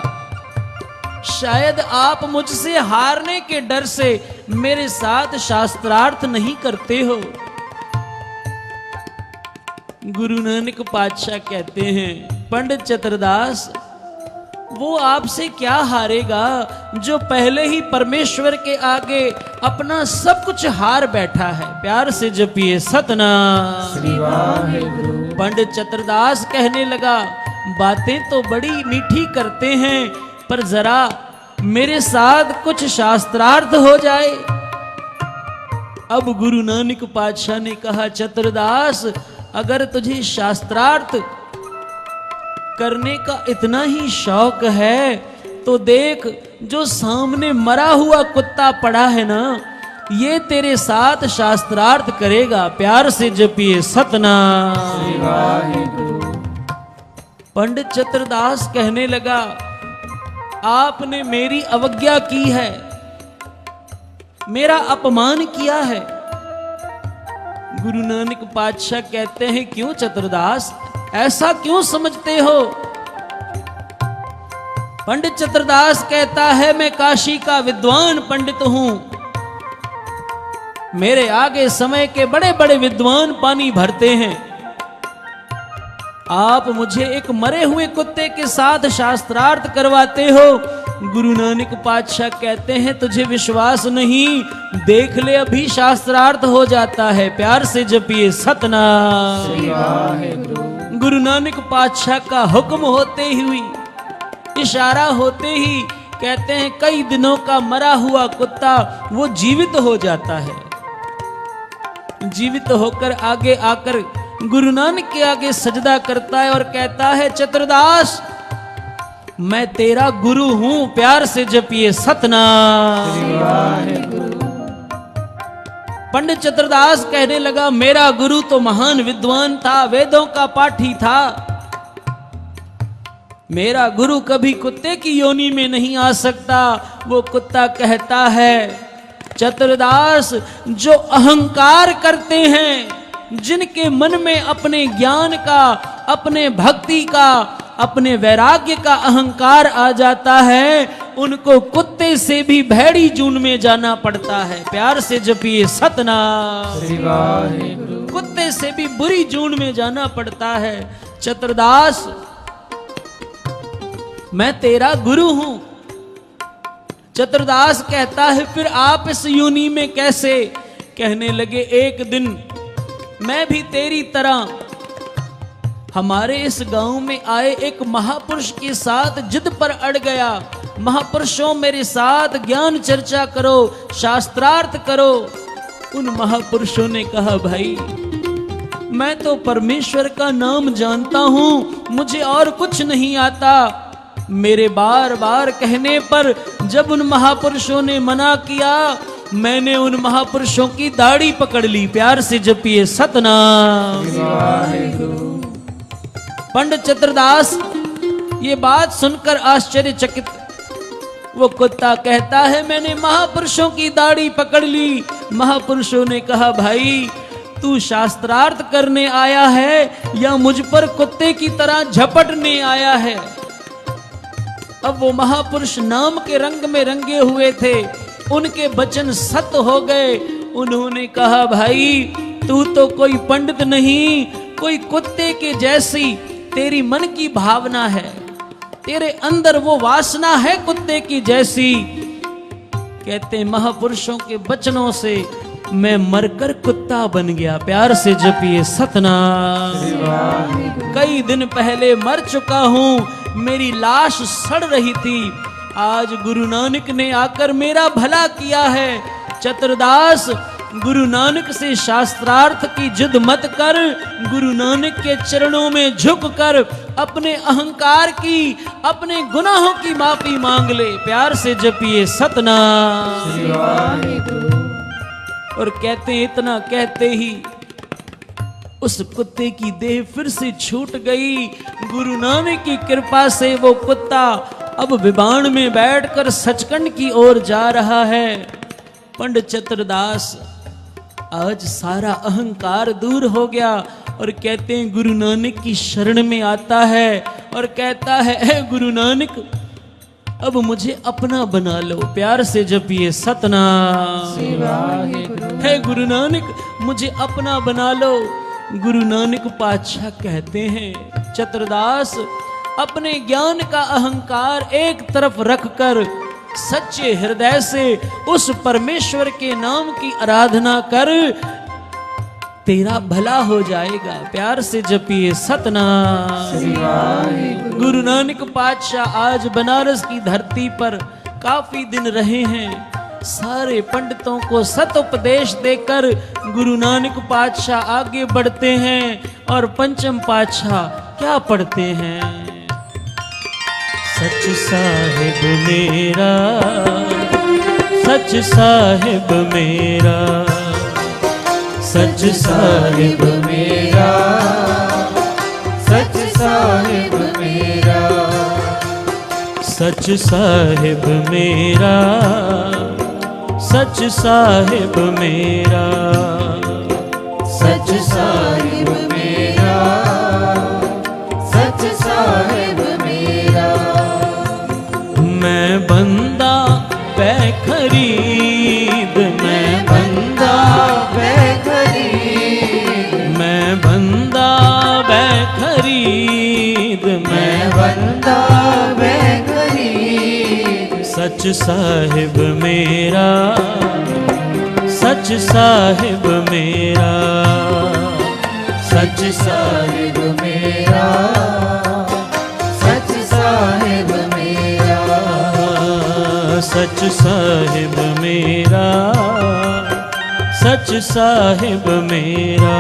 शायद आप मुझसे हारने के डर से मेरे साथ शास्त्रार्थ नहीं करते हो। गुरु नानक पातशाह कहते हैं, पंडित चतुरदास वो आपसे क्या हारेगा जो पहले ही परमेश्वर के आगे अपना सब कुछ हार बैठा है। प्यार से जपिए सतनाम श्री वाहेगुरु। पंडित चतुरदास कहने लगा, बातें तो बड़ी मीठी करते हैं, पर जरा मेरे साथ कुछ शास्त्रार्थ हो जाए। अब गुरु नानक पातशाह ने कहा, चतुरदास अगर तुझे शास्त्रार्थ करने का इतना ही शौक है तो देख, जो सामने मरा हुआ कुत्ता पड़ा है ना, ये तेरे साथ शास्त्रार्थ करेगा। प्यार से जपिए सतनाम श्री वाहेगुरु। पंडित चतुरदास कहने लगा, आपने मेरी अवज्ञा की है, मेरा अपमान किया है। गुरु नानक पातशाह कहते हैं, क्यों चतुरदास, ऐसा क्यों समझते हो? पंडित चतुरदास कहता है, मैं काशी का विद्वान पंडित हूं, मेरे आगे समय के बड़े बड़े विद्वान पानी भरते हैं, आप मुझे एक मरे हुए कुत्ते के साथ शास्त्रार्थ करवाते हो, गुरु नानक पातशाह कहते हैं तुझे विश्वास नहीं, देख ले अभी शास्त्रार्थ हो जाता है। प्यार से जपिए सतनाम। श्री वाहेगुरु। गुरु नानक पातशाह का हुक्म होते ही, इशारा होते ही कहते हैं कई दिनों का मरा हुआ कुत्ता वो जीवित हो जाता है। जीवित होकर आगे आकर गुरु नानक के आगे सजदा करता है और कहता है चतुरदास मैं तेरा गुरु हूं। प्यार से जपिए सतनाम। श्री वाहेगुरु। पंडित चतुरदास कहने लगा मेरा गुरु तो महान विद्वान था, वेदों का पाठी था। मेरा गुरु कभी कुत्ते की योनि में नहीं आ सकता। वो कुत्ता कहता है चतुरदास जो अहंकार करते हैं, जिनके मन में अपने ज्ञान का, अपने भक्ति का, अपने वैराग्य का अहंकार आ जाता है, उनको कुत्ते से भी भैड़ी जून में जाना पड़ता है। प्यार से जपिए सतनाम। श्री वाहेगुरु। कुत्ते से भी बुरी जून में जाना पड़ता है। चतुरदास मैं तेरा गुरु हूं। चतुरदास कहता है फिर आप इस योनि में कैसे? कहने लगे एक दिन मैं भी तेरी तरह हमारे इस गांव में आए एक महापुरुष के साथ जिद पर अड़ गया। महापुरुषों मेरे साथ ज्ञान चर्चा करो, शास्त्रार्थ करो। उन महापुरुषों ने कहा भाई मैं तो परमेश्वर का नाम जानता हूं, मुझे और कुछ नहीं आता। मेरे बार बार कहने पर जब उन महापुरुषों ने मना किया, मैंने उन महापुरुषों की दाढ़ी पकड़ ली। प्यार से जपिए सतनाम। पंडित चतुरदास ये बात सुनकर आश्चर्यचकित, वो कुत्ता कहता है मैंने महापुरुषों की दाढ़ी पकड़ ली। महापुरुषों ने कहा भाई तू शास्त्रार्थ करने आया है या मुझ पर कुत्ते की तरह झपटने आया है? अब वो महापुरुष नाम के रंग में रंगे हुए थे, उनके वचन सत्य हो गए। उन्होंने कहा भाई तू तो कोई पंडित नहीं, कोई कुत्ते के जैसी तेरी मन की भावना है, तेरे अंदर वो वासना है कुत्ते की जैसी। कहते महापुरुषों के वचनों से मैं मरकर कुत्ता बन गया। प्यार से जपिए सतनाम। कई दिन पहले मर चुका हूं, मेरी लाश सड़ रही थी, आज गुरु नानक ने आकर मेरा भला किया है। चतुरदास गुरु नानक से शास्त्रार्थ की जिद मत कर, गुरु नानक के चरणों में झुककर अपने अहंकार की, अपने गुनाहों की माफी मांग ले। प्यार से जपिए सतनाम। और कहते इतना कहते ही उस कुत्ते की देह फिर से छूट गई। गुरु नानक की कृपा से वो कुत्ता अब विमान में बैठकर सचखंड की ओर जा रहा है। पंडित चतुरदास आज सारा अहंकार दूर हो गया और कहते हैं गुरु नानक की शरण में आता है और कहता है गुरु नानक अब मुझे अपना बना लो। प्यार से जपिए सतनाम। है गुरु नानक मुझे अपना बना लो। गुरु नानक पातशाह कहते हैं चतुरदास अपने ज्ञान का अहंकार एक तरफ रखकर सच्चे हृदय से उस परमेश्वर के नाम की आराधना कर, तेरा भला हो जाएगा। प्यार से जपिए सतनाम। गुरु नानक पातशाह आज बनारस की धरती पर काफी दिन रहे हैं। सारे पंडितों को सत उपदेश देकर गुरु नानक पातशाह आगे बढ़ते हैं और पंचम पातशाह क्या पढ़ते हैं? सच साहिब मेरा, सच साहिब मेरा, सच साहिब मेरा, सच साहिब मेरा, सच साहिब मेरा, सच साहिब मेरा, सच साहिब मेरा, सच साहिब मेरा। मैं बंदा पै खरीद, मैं बंदा मैं बंदा बै खरीद, मैं बंदा बै खरीद, सच साहिब मेरा, सच साहिब मेरा, सच साहिब मेरा, सच साहिब मेरा, सच साहिब मेरा, सच साहिब मेरा,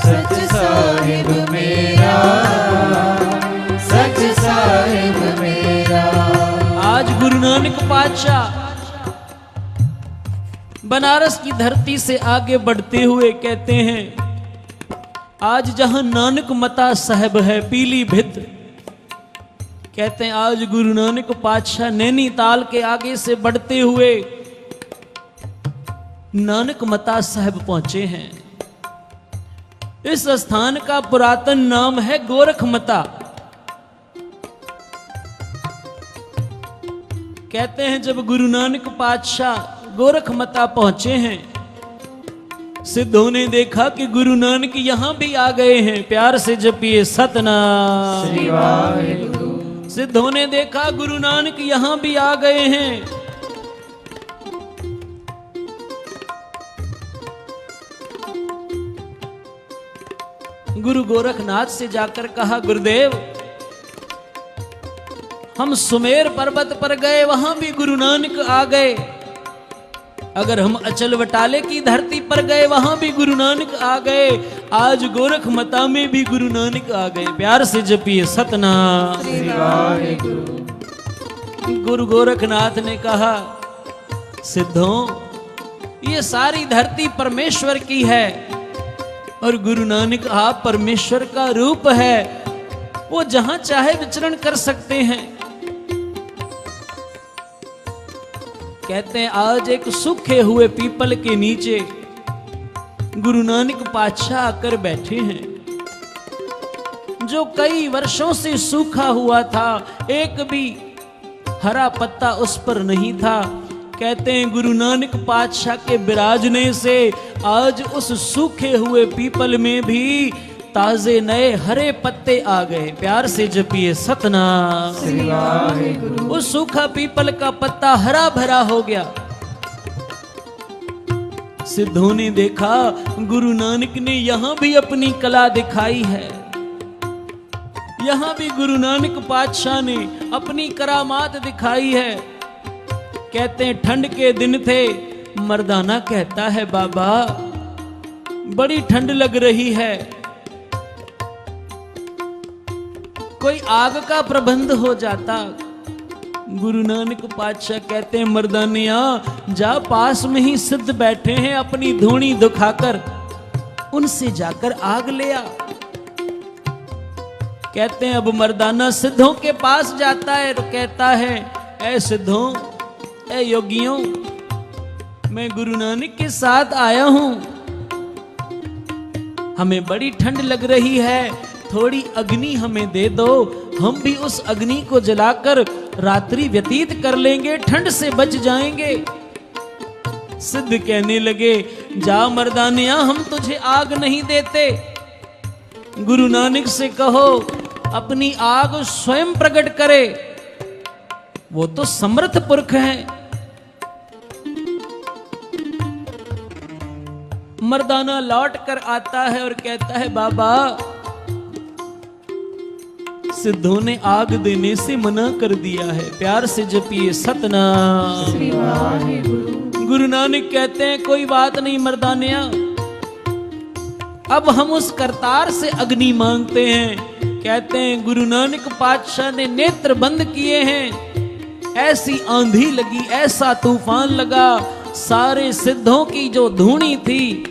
सच साहिब मेरा, सच साहिब मेरा। आज गुरु नानक पातशाह बनारस की धरती से आगे बढ़ते हुए कहते हैं, आज जहां नानक मता साहब है पीलीभीत, कहते हैं आज गुरु नानक पातशाह नैनीताल के आगे से बढ़ते हुए नानक मता साहब पहुंचे हैं। इस स्थान का पुरातन नाम है गोरखमता। कहते हैं जब गुरु नानक पातशाह गोरखमता पहुंचे हैं, सिद्धों ने देखा कि गुरु नानक यहां भी आ गए हैं। प्यार से जपिए सतनाम श्री वाहिगुरु। सिद्धों ने देखा गुरु नानक यहां भी आ गए हैं। गुरु गोरखनाथ से जाकर कहा, गुरुदेव हम सुमेर पर्वत पर गए, वहां भी गुरु नानक आ गए। अगर हम अचल वटाले की धरती पर गए, वहां भी गुरु नानक आ गए। आज गोरखमता में भी गुरु नानक आ गए। प्यार से जपिए सतनाम श्री वाहिगुरु। गुरु गोरखनाथ ने कहा, सिद्धों ये सारी धरती परमेश्वर की है और गुरु नानक आप परमेश्वर का रूप है। वो जहां चाहे विचरण कर सकते हैं। कहते हैं आज एक सूखे हुए पीपल के नीचे गुरु नानक पातशाह आकर बैठे हैं, जो कई वर्षों से सूखा हुआ था, एक भी हरा पत्ता उस पर नहीं था। कहते हैं गुरु नानक पातशाह के विराजने से आज उस सूखे हुए पीपल में भी ताजे नए हरे पत्ते आ गए। प्यार से जपिए सतनाम श्री वाहिगुरु। उस सूखा पीपल का पत्ता हरा भरा हो गया। सिद्धों ने देखा गुरु नानक ने यहां भी अपनी कला दिखाई है। यहां भी गुरु नानक पातशाह ने अपनी करामात दिखाई है। कहते हैं ठंड के दिन थे, मर्दाना कहता है बाबा बड़ी ठंड लग रही है, कोई आग का प्रबंध हो जाता। गुरु नानक पातशाह कहते हैं मर्दानिया जा, पास में ही सिद्ध बैठे हैं, अपनी धूनी दुखाकर उनसे जाकर आग ले आ। कहते हैं अब मर्दाना सिद्धों के पास जाता है तो कहता है, ऐ सिद्धों, ऐ योगियों, मैं गुरु नानक के साथ आया हूं, हमें बड़ी ठंड लग रही है, थोड़ी अग्नि हमें दे दो, हम भी उस अग्नि को जलाकर रात्रि व्यतीत कर लेंगे, ठंड से बच जाएंगे। सिद्ध कहने लगे, जा मर्दानिया, हम तुझे आग नहीं देते, गुरु नानक से कहो अपनी आग स्वयं प्रकट करे, वो तो समर्थ पुरख हैं। मर्दाना लौट कर आता है और कहता है बाबा सिद्धों ने आग देने से मना कर दिया है। प्यार से जपिए सतनाम श्री वाहिगुरु। गुरु नानक कहते हैं कोई बात नहीं मर्दानिया, अब हम उस करतार से अग्नि मांगते हैं। कहते हैं गुरु नानक पातशाह ने नेत्र बंद किए हैं, ऐसी आंधी लगी, ऐसा तूफान लगा, सारे सिद्धों की जो धूनी थी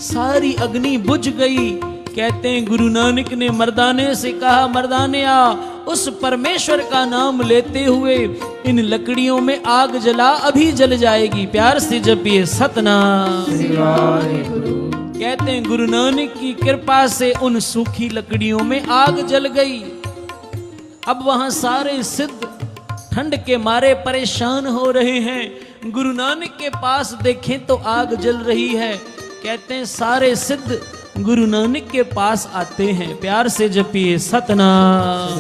सारी अग्नि बुझ गई। कहते हैं गुरु नानक ने मर्दाने से कहा, मर्दानिया उस परमेश्वर का नाम लेते हुए इन लकड़ियों में आग जला, अभी जल जाएगी। प्यार से जपिए सतनाम। कहते हैं गुरु नानक की कृपा से उन सूखी लकड़ियों में आग जल गई। अब वहां सारे सिद्ध ठंड के मारे परेशान हो रहे हैं। गुरु नानक के पास देखें तो आग जल रही है। कहते हैं सारे सिद्ध गुरु नानक के पास आते हैं। प्यार से जपिए सतनाम।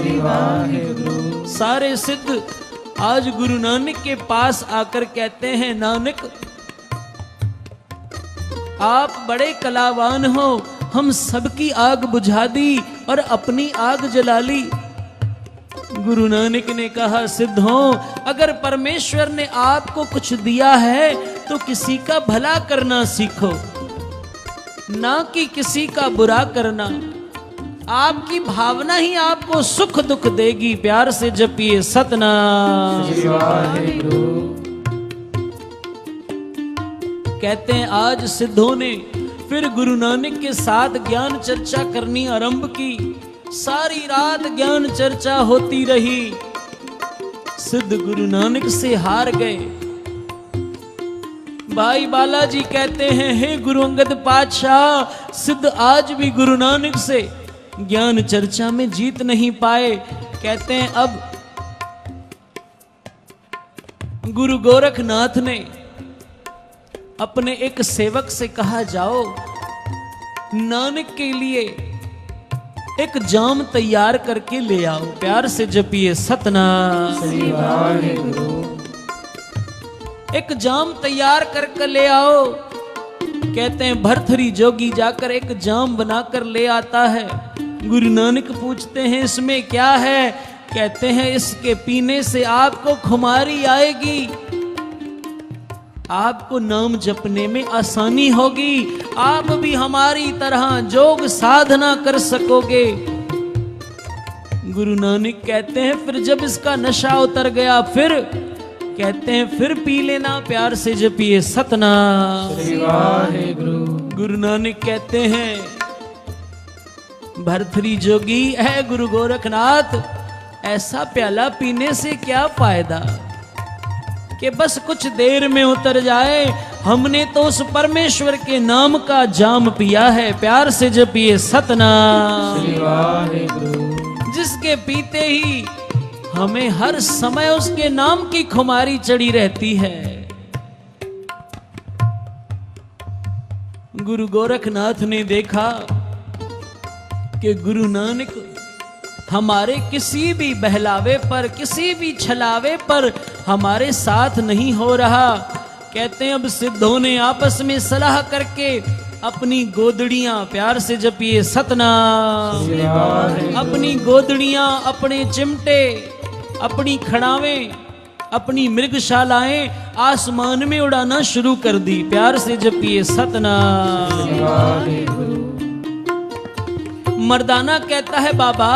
सारे सिद्ध आज गुरु नानक के पास आकर कहते हैं, नानक आप बड़े कलावान हो, हम सबकी आग बुझा दी और अपनी आग जला ली। गुरु नानक ने कहा, सिद्धों, अगर परमेश्वर ने आपको कुछ दिया है तो किसी का भला करना सीखो, ना कि किसी का बुरा करना। आपकी भावना ही आपको सुख दुख देगी। प्यार से जपिए सतनाम। कहते हैं आज सिद्धों ने फिर गुरु नानक के साथ ज्ञान चर्चा करनी आरंभ की। सारी रात ज्ञान चर्चा होती रही। सिद्ध गुरु नानक से हार गए। भाई बालाजी कहते हैं, हे गुरु अंगद पातशाह, सिद्ध आज भी गुरु नानक से ज्ञान चर्चा में जीत नहीं पाए। कहते हैं अब गुरु गोरखनाथ ने अपने एक सेवक से कहा, जाओ नानक के लिए एक जाम तैयार करके ले आओ। प्यार से जपिए सतनाम। एक जाम तैयार करके ले आओ। कहते हैं भरथरी जोगी जाकर एक जाम बनाकर ले आता है। गुरु नानक पूछते हैं, इसमें क्या है? कहते हैं, इसके पीने से आपको खुमारी आएगी, आपको नाम जपने में आसानी होगी, आप भी हमारी तरह जोग साधना कर सकोगे। गुरु नानक कहते हैं, फिर जब इसका नशा उतर गया, फिर कहते हैं फिर पी लेना। प्यार से जपिए सतनाम। गुरु नानक कहते हैं, भरथरी जोगी है गुरु गोरखनाथ, ऐसा प्याला पीने से क्या फायदा कि बस कुछ देर में उतर जाए। हमने तो उस परमेश्वर के नाम का जाम पिया है। प्यार से जपिए सतनाम। जिसके पीते ही हमें हर समय उसके नाम की खुमारी चढ़ी रहती है। गुरु गोरखनाथ ने देखा कि गुरु नानक हमारे किसी भी बहलावे पर, किसी भी छलावे पर हमारे साथ नहीं हो रहा। कहते हैं अब सिद्धों ने आपस में सलाह करके अपनी गोदड़ियां, प्यार से जपिए सतनाम, अपनी गोदड़ियां, अपने चिमटे, अपनी खड़ावें, अपनी मृगशालाएं आसमान में उड़ाना शुरू कर दी। प्यार से जपिए सतनाम। मर्दाना कहता है, बाबा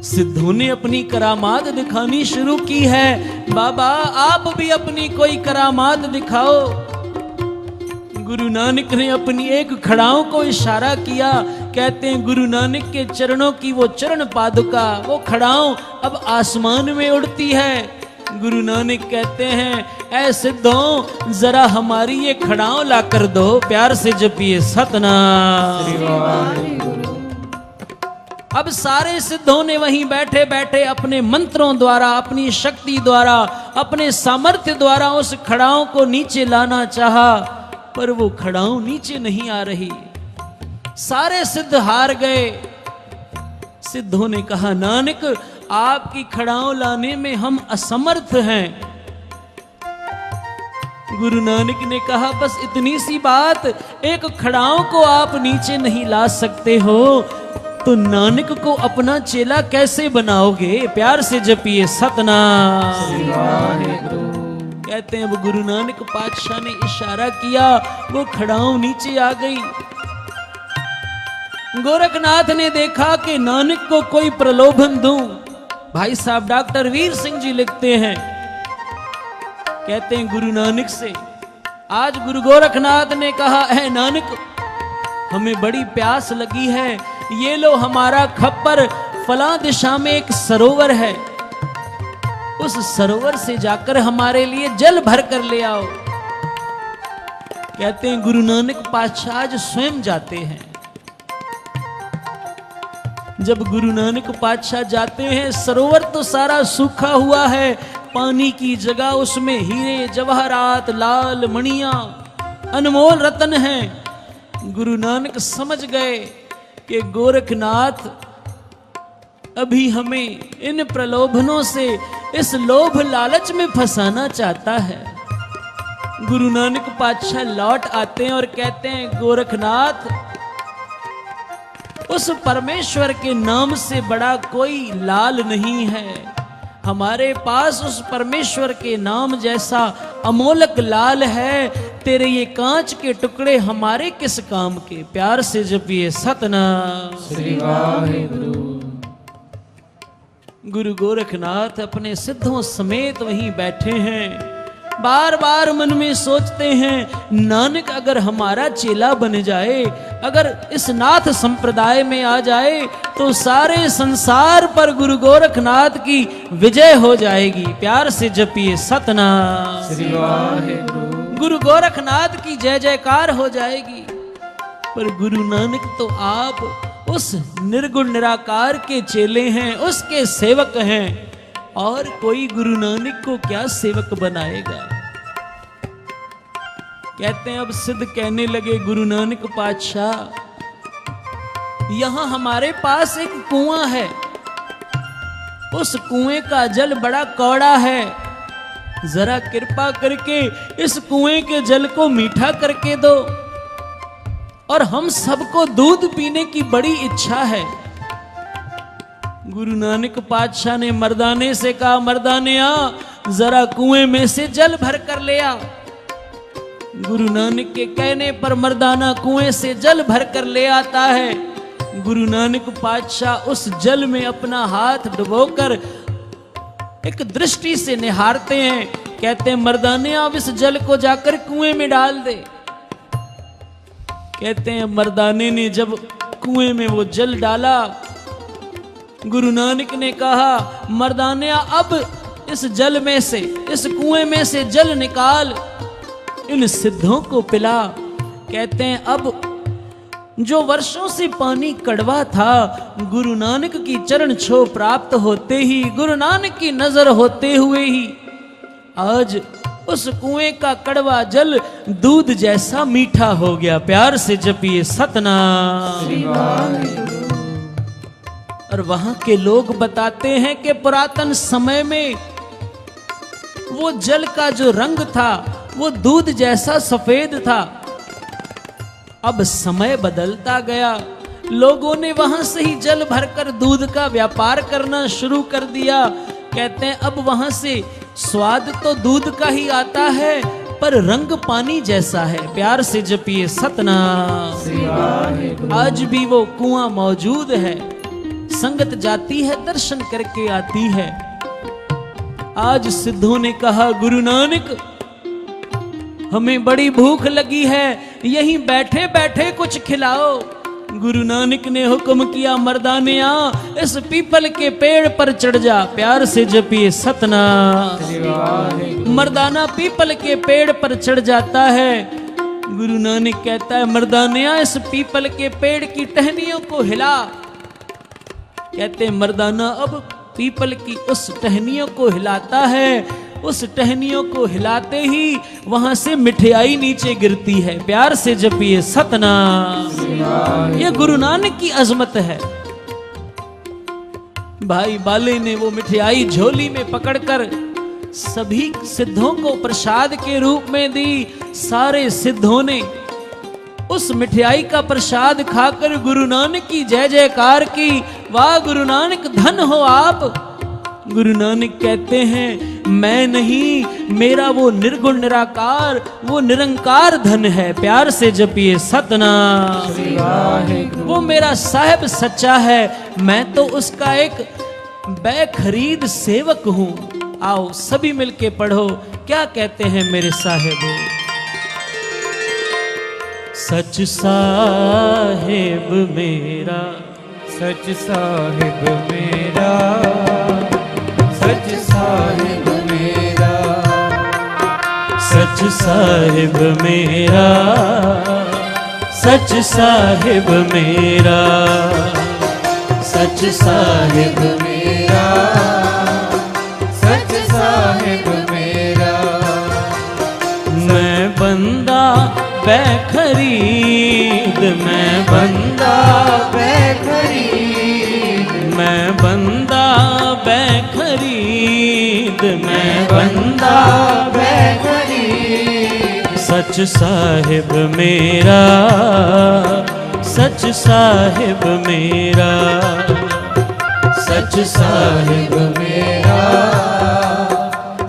सिद्धों ने अपनी करामात दिखानी शुरू की है, बाबा आप भी अपनी कोई करामात दिखाओ। गुरु नानक ने अपनी एक खड़ाओं को इशारा किया। कहते हैं गुरु नानक के चरणों की वो चरण पादुका, वो खड़ाओं अब आसमान में उड़ती है। गुरु नानक कहते हैं, ऐ सिद्धों जरा हमारी ये खड़ाओं ला कर दो। प्यार से जपिए सतनाम। अब सारे सिद्धों ने वहीं बैठे बैठे अपने मंत्रों द्वारा, अपनी शक्ति द्वारा, अपने सामर्थ्य द्वारा उस खड़ाओं को नीचे लाना चाहा, पर वो खड़ाओं नीचे नहीं आ रही। सारे सिद्ध हार गए। सिद्धों ने कहा, नानक आपकी खड़ाओं लाने में हम असमर्थ हैं। गुरु नानक ने कहा, बस इतनी सी बात, एक खड़ाओं को आप नीचे नहीं ला सकते हो तो नानक को अपना चेला कैसे बनाओगे? प्यार से जपिए सतनाम। कहते हैं वो गुरु नानक पातशाह ने इशारा किया, वो खड़ाओं नीचे आ गई। गोरखनाथ ने देखा कि नानक को कोई प्रलोभन दूं। भाई साहब डॉक्टर वीर सिंह जी लिखते हैं, कहते हैं गुरु नानक से, आज गुरु गोरखनाथ ने कहा, है नानक हमें बड़ी प्यास लगी है, ये लो हमारा खप्पर, फलां दिशा में एक सरोवर है, उस सरोवर से जाकर हमारे लिए जल भर कर ले आओ। कहते हैं गुरु नानक पातशाह आज स्वयं जाते हैं। जब गुरु नानक पातशाह जाते हैं, सरोवर तो सारा सूखा हुआ है, पानी की जगह उसमें हीरे जवाहरात, लाल मणियां, अनमोल रत्न हैं। गुरु नानक समझ गए कि गोरखनाथ अभी हमें इन प्रलोभनों से, इस लोभ लालच में फंसाना चाहता है। गुरु नानक पातशाह लौट आते हैं और कहते हैं, गोरखनाथ, उस परमेश्वर के नाम से बड़ा कोई लाल नहीं है। हमारे पास उस परमेश्वर के नाम जैसा अमोलक लाल है। तेरे ये कांच के टुकड़े हमारे किस काम के। प्यार से जपिए सतनाम श्री वाहिगुरु। गुरु गोरखनाथ अपने सिद्धों समेत वहीं बैठे हैं। बार बार मन में सोचते हैं, नानक अगर हमारा चेला बन जाए, अगर इस नाथ संप्रदाय में आ जाए, तो सारे संसार पर गुरु गोरखनाथ की विजय हो जाएगी। प्यार से जपिए सतनाम श्री वाहिगुरु। गुरु गोरखनाथ की जय जयकार हो जाएगी। पर गुरु नानक तो आप उस निर्गुण निराकार के चेले हैं, उसके सेवक हैं, और कोई गुरु नानक को क्या सेवक बनाएगा। कहते हैं, अब सिद्ध कहने लगे, गुरु नानक पातशाह, यहां हमारे पास एक कुआं है। उस कुएं का जल बड़ा कौड़ा है। जरा कृपा करके इस कुएं के जल को मीठा करके दो, और हम सबको दूध पीने की बड़ी इच्छा है। गुरु नानक पातशाह ने मर्दाने से कहा, मर्दाने आ, जरा कुएं में से जल भर कर ले आ। गुरु नानक के कहने पर मर्दाना कुएं से जल भर कर ले आता है। गुरु नानक पातशाह उस जल में अपना हाथ डुबोकर एक दृष्टि से निहारते हैं। कहते हैं, मर्दाने आप इस जल को जाकर कुएं में डाल दे। कहते हैं, मर्दाने ने जब कुएं में वो जल डाला, गुरु नानक ने कहा, मर्दाने अब इस जल में से, इस कुएं में से जल निकाल, इन सिद्धों को पिला। कहते हैं, अब जो वर्षों से पानी कड़वा था, गुरु नानक की चरण छो प्राप्त होते ही, गुरु नानक की नजर होते हुए ही, आज उस कुएं का कड़वा जल दूध जैसा मीठा हो गया। प्यार से जपिए सतनाम। और वहां के लोग बताते हैं कि पुरातन समय में वो जल का जो रंग था वो दूध जैसा सफेद था। अब समय बदलता गया, लोगों ने वहां से ही जल भरकर दूध का व्यापार करना शुरू कर दिया। कहते हैं, अब वहां से स्वाद तो दूध का ही आता है, पर रंग पानी जैसा है। प्यार से जपिए सतनाम। आज भी वो कुआं मौजूद है। संगत जाती है, दर्शन करके आती है। आज सिद्धों ने कहा, गुरु नानक हमें बड़ी भूख लगी है, यहीं बैठे बैठे कुछ खिलाओ। गुरु नानक ने हुक्म किया, मर्दाने आ, इस पीपल के पेड़ पर चढ़ जा। प्यार से जपिए सतनाम। मर्दाना पीपल के पेड़ पर चढ़ जाता है। गुरु नानक कहता है, मर्दाने आ, इस पीपल के पेड़ की टहनियों को हिला। कहते हैं, मर्दाना अब पीपल की उस टहनियों को हिलाता है। उस टहनियों को हिलाते ही वहां से मिठाई नीचे गिरती है। प्यार से जपिए सतनाम। ये गुरु नानक की अजमत है। भाई बाले ने वो मिठाई झोली में पकड़कर सभी सिद्धों को प्रसाद के रूप में दी। सारे सिद्धों ने उस मिठाई का प्रसाद खाकर गुरु नानक की जय जयकार की। वाह गुरु नानक, धन हो आप। गुरु नानक कहते हैं, मैं नहीं, मेरा वो निर्गुण निराकार, वो निरंकार धन है। प्यार से जपिए सतनाम। वो मेरा साहिब सच्चा है, मैं तो उसका एक बेखरीद सेवक हूं। आओ सभी मिलके पढ़ो, क्या कहते हैं मेरे साहिब। सच साहिब मेरा, सच साहिब मेरा, सच साहिब मेरा, सच साहिब मेरा, सच साहिब मेरा, सच साहिब मेरा, सच साहिब मेरा। मैं बंदा बेखरीद, मैं बंदा बेखरीद, मैं बंदा बेखरीद, मैं बंदा बेखरीद, सच साहिब मेरा, सच साहिब मेरा, सच साहिब मेरा,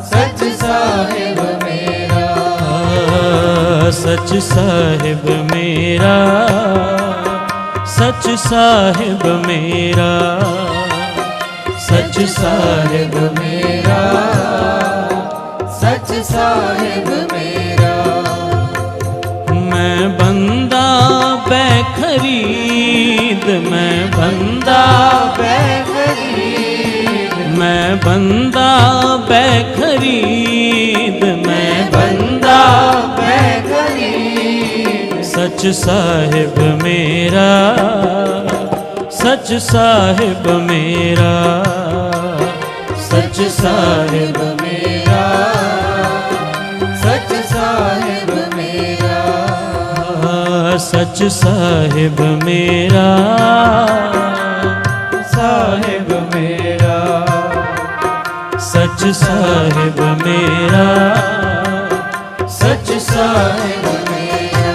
सच साहिब मेरा, सच साहिब मेरा, सच साहिब मेरा, सच साहिब मेरा, सच साहिब मेरा। मैं बंदा बेखरीद, मैं बंदा बेखरीद, मैं बंदा बेखरीद, मैं बंदा बेखरीद, सच साहिब मेरा, सच साहिब मेरा, सच साहिब मेरा, सच साहिब मेरा, सच साहिब मेरा, साहिब मेरा, सच साहिब मेरा, सच साहिब मेरा।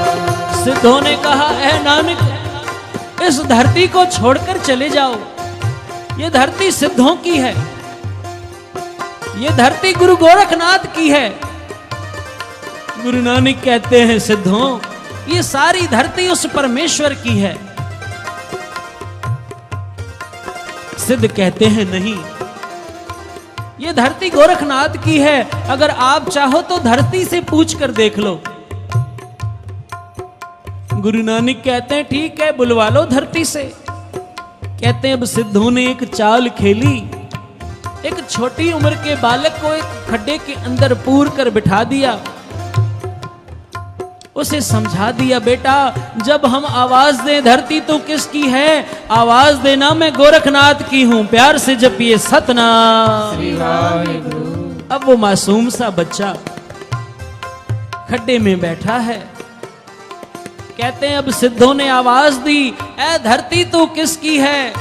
सिद्धों ने कहा, ऐ नानक, इस धरती को छोड़कर चले जाओ। ये धरती सिद्धों की है, ये धरती गुरु गोरखनाथ की है। गुरु नानक कहते हैं, सिद्धों, ये सारी धरती उस परमेश्वर की है। सिद्ध कहते हैं, नहीं, ये धरती गोरखनाथ की है। अगर आप चाहो तो धरती से पूछ कर देख लो। गुरु नानक कहते हैं, ठीक है, बुलवा लो धरती से। कहते हैं, अब सिद्धों ने एक चाल खेली। एक छोटी उम्र के बालक को एक खड्डे के अंदर पूर कर बिठा दिया। उसे समझा दिया, बेटा, जब हम आवाज दें धरती तो किसकी है? आवाज देना मैं गोरखनाथ की हूं। प्यार से जपिए सतनाम। अब वो मासूम सा बच्चा खड्डे में बैठा है। कहते हैं, अब सिद्धों ने आवाज दी, ऐ धरती तू किसकी है?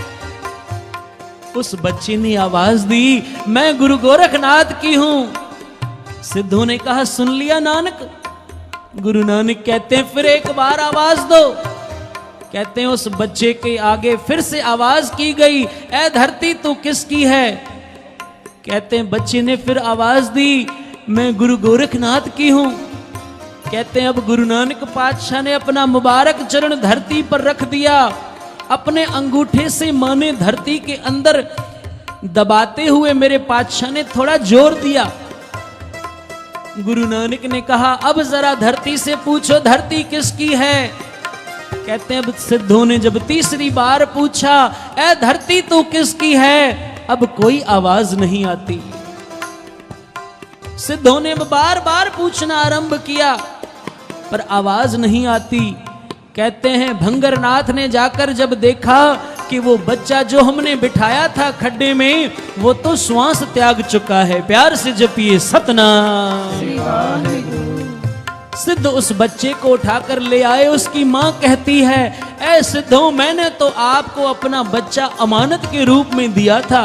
उस बच्चे ने आवाज दी, मैं गुरु गोरखनाथ की हूं। सिद्धों ने कहा, सुन लिया नानक? गुरु नानक कहते हैं, फिर एक बार आवाज दो। कहते हैं, उस बच्चे के आगे फिर से आवाज की गई, ऐ धरती तू किसकी है? कहते हैं, बच्चे ने फिर आवाज दी, मैं गुरु गोरखनाथ की हूं। कहते हैं, अब गुरु नानक पातशाह ने अपना मुबारक चरण धरती पर रख दिया। अपने अंगूठे से माने धरती के अंदर दबाते हुए मेरे पातशाह ने थोड़ा जोर दिया। गुरु नानक ने कहा, अब जरा धरती से पूछो धरती किसकी है? कहते हैं, अब सिद्धों ने जब तीसरी बार पूछा, ऐ धरती तू किसकी है? अब कोई आवाज नहीं आती। सिद्धों ने बार बार पूछना आरंभ किया, पर आवाज नहीं आती। कहते हैं, भंगरनाथ ने जाकर जब देखा कि वो बच्चा जो हमने बिठाया था खड्डे में, वो तो श्वास त्याग चुका है। प्यार से जपिए सतनाम। सिद्ध उस बच्चे को उठाकर ले आए। उसकी मां कहती है, ऐ सिद्धों, मैंने तो आपको अपना बच्चा अमानत के रूप में दिया था,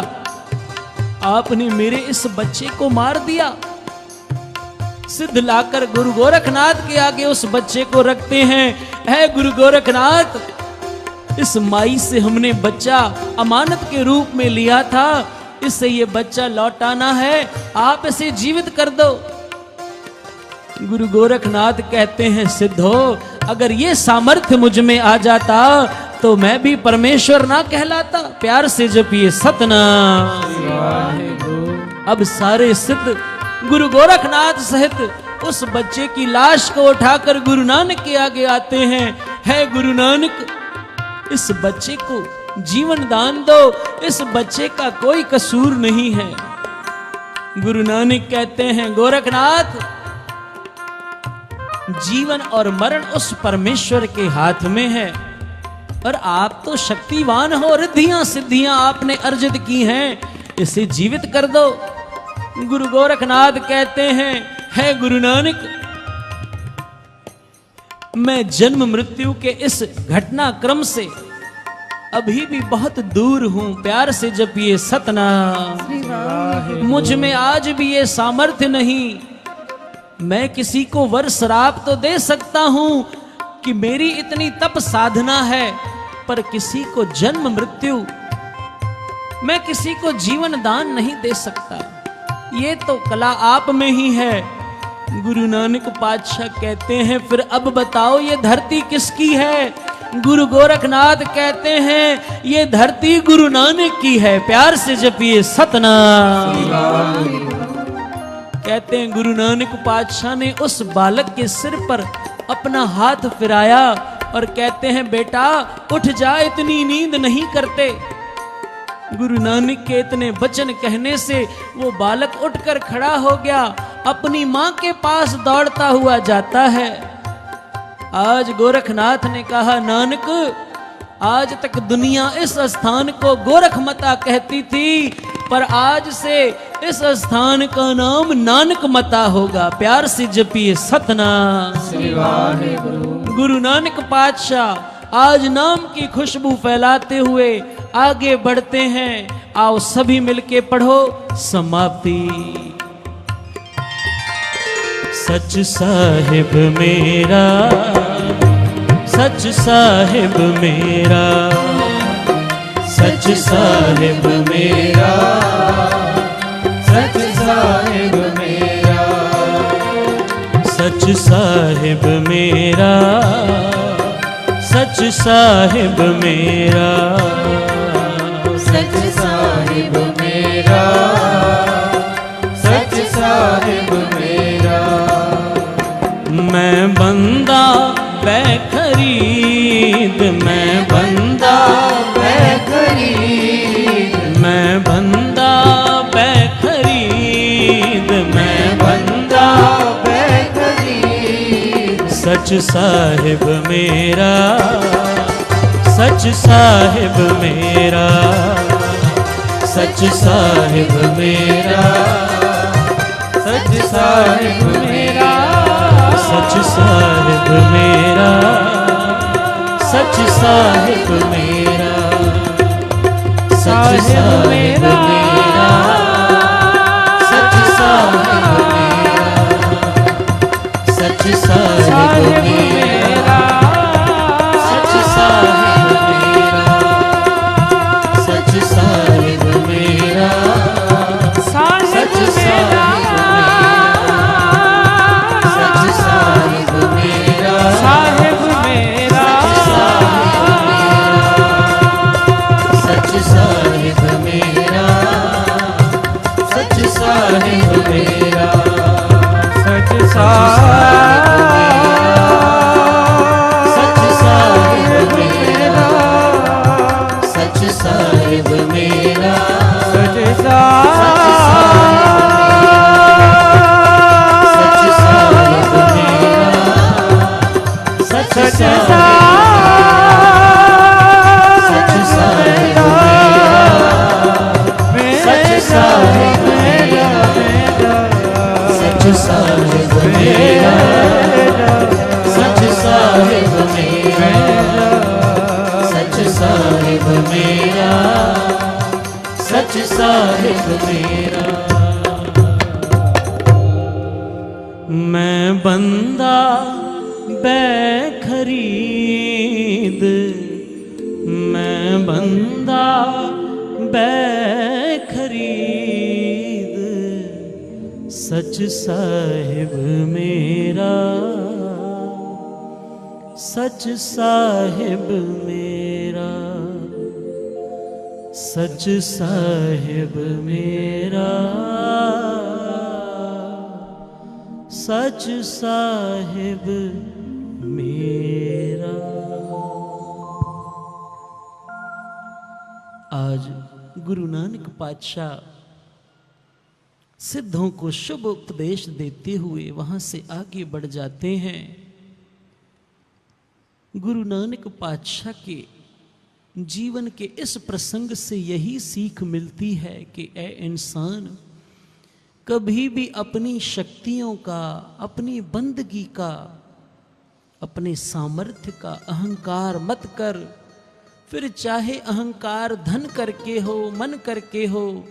आपने मेरे इस बच्चे को मार दिया। सिद्ध लाकर गुरु गोरखनाथ के आगे उस बच्चे को रखते हैं। है गुरु गोरखनाथ, इस माई से हमने बच्चा अमानत के रूप में लिया था, इससे ये बच्चा लौटाना है, आप इसे जीवित कर दो। गुरु गोरखनाथ कहते हैं, सिद्धो, अगर ये सामर्थ्य मुझ में आ जाता तो मैं भी परमेश्वर ना कहलाता। प्यार से जपिए सतनाम। अब सारे सिद्ध गुरु गोरखनाथ सहित उस बच्चे की लाश को उठाकर गुरु नानक के आगे आते हैं। है गुरु नानक, इस बच्चे को जीवन दान दो, इस बच्चे का कोई कसूर नहीं है। गुरु नानक कहते हैं, गोरखनाथ, जीवन और मरण उस परमेश्वर के हाथ में है, और आप तो शक्तिवान हो, रिद्धियां सिद्धियां आपने अर्जित की हैं, इसे जीवित कर दो। गुरु गोरखनाथ कहते हैं, है गुरु नानक, मैं जन्म मृत्यु के इस घटनाक्रम से अभी भी बहुत दूर हूं, प्यार से जपिए सतनाम। मुझ में आज भी ये सामर्थ्य नहीं, मैं किसी को वर श्राप तो दे सकता हूं कि मेरी इतनी तप साधना है, पर किसी को जन्म मृत्यु, मैं किसी को जीवन दान नहीं दे सकता। ये तो कला आप में ही है। गुरु नानक पातशाह कहते हैं, फिर अब बताओ ये धरती किसकी है? गुरु गोरखनाथ कहते हैं, ये धरती गुरु नानक की है। प्यार से जपिए सतनाम। कहते हैं गुरु नानक पातशाह ने उस बालक के सिर पर अपना हाथ फिराया और कहते हैं, बेटा उठ जा, इतनी नींद नहीं करते। गुरु नानक के इतने वचन कहने से वो बालक उठकर खड़ा हो गया, अपनी मां के पास दौड़ता हुआ जाता है। आज गोरखनाथ ने कहा, नानक आज तक दुनिया इस स्थान को गोरखमता कहती थी, पर आज से इस स्थान का नाम नानक मता होगा। प्यार से जपिए सतनाम। गुरु नानक पातशाह आज नाम की खुशबू फैलाते हुए आगे बढ़ते हैं। आओ सभी मिलके पढ़ो समाप्ति। सच साहिब मेरा, सच साहिब मेरा, सच साहिब मेरा, सच साहिब मेरा, सच साहिब मेरा, सच साहिब मेरा, सच साहिब मेरा, सच साहिब मेरा। मैं बंदा बेखरीद, मैं बंदा बेखरीद, मैं बंदा बेखरीद, मैं बंदा बेखरीद। सच साहिब मेरा, सच साहिब मेरा, सच साहिब मेरा, सच साहिब मेरा, सच साहिब मेरा, सच साहिब मेरा, सच साहिब मेरा, सच साहिब मेरा, सच साहिब मेरा, सच साहिब मेरा, सच साहिब मेरा, सच साहिब मेरा, साहिब मेरा, सच साहिब मेरा, सच साहिब मेरा, सच साहिब मेरा, सच साहिब मेरा, सच साहिब मेरा, सच साहिब मेरा, सच साहिब मेरा, सच साहिब मेरा, सच साहिब मेरा, सच साहिब मेरा। मैं बंदा बेखरीद, मैं बंदा बेखरीद, सच साहिब मेरा, सच साहिब मेरा, सच साहिब मेरा, सच साहिब मेरा। आज गुरु नानक पातशाह सिद्धों को शुभ उपदेश देते हुए वहां से आगे बढ़ जाते हैं। गुरु नानक पातशाह के जीवन के इस प्रसंग से यही सीख मिलती है कि ऐ इंसान, कभी भी अपनी शक्तियों का, अपनी बंदगी का, अपने सामर्थ्य का अहंकार मत कर, फिर चाहे अहंकार धन करके हो, मन करके हो,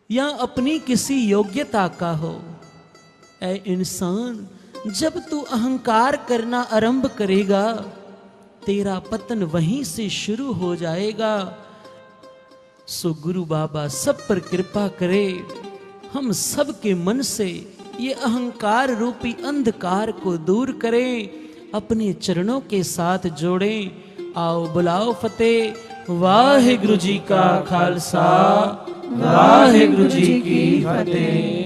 या अपनी किसी योग्यता का हो। ऐ इंसान, जब तू अहंकार करना आरंभ करेगा, तेरा पतन वहीं से शुरू हो जाएगा। सो गुरु बाबा सब पर कृपा करे, हम सब के मन से ये अहंकार रूपी अंधकार को दूर करें, अपने चरणों के साथ जोड़ें। आओ बुलाओ फतेह। वाहिगुरु जी का खालसा, वाहिगुरु जी की फतेह।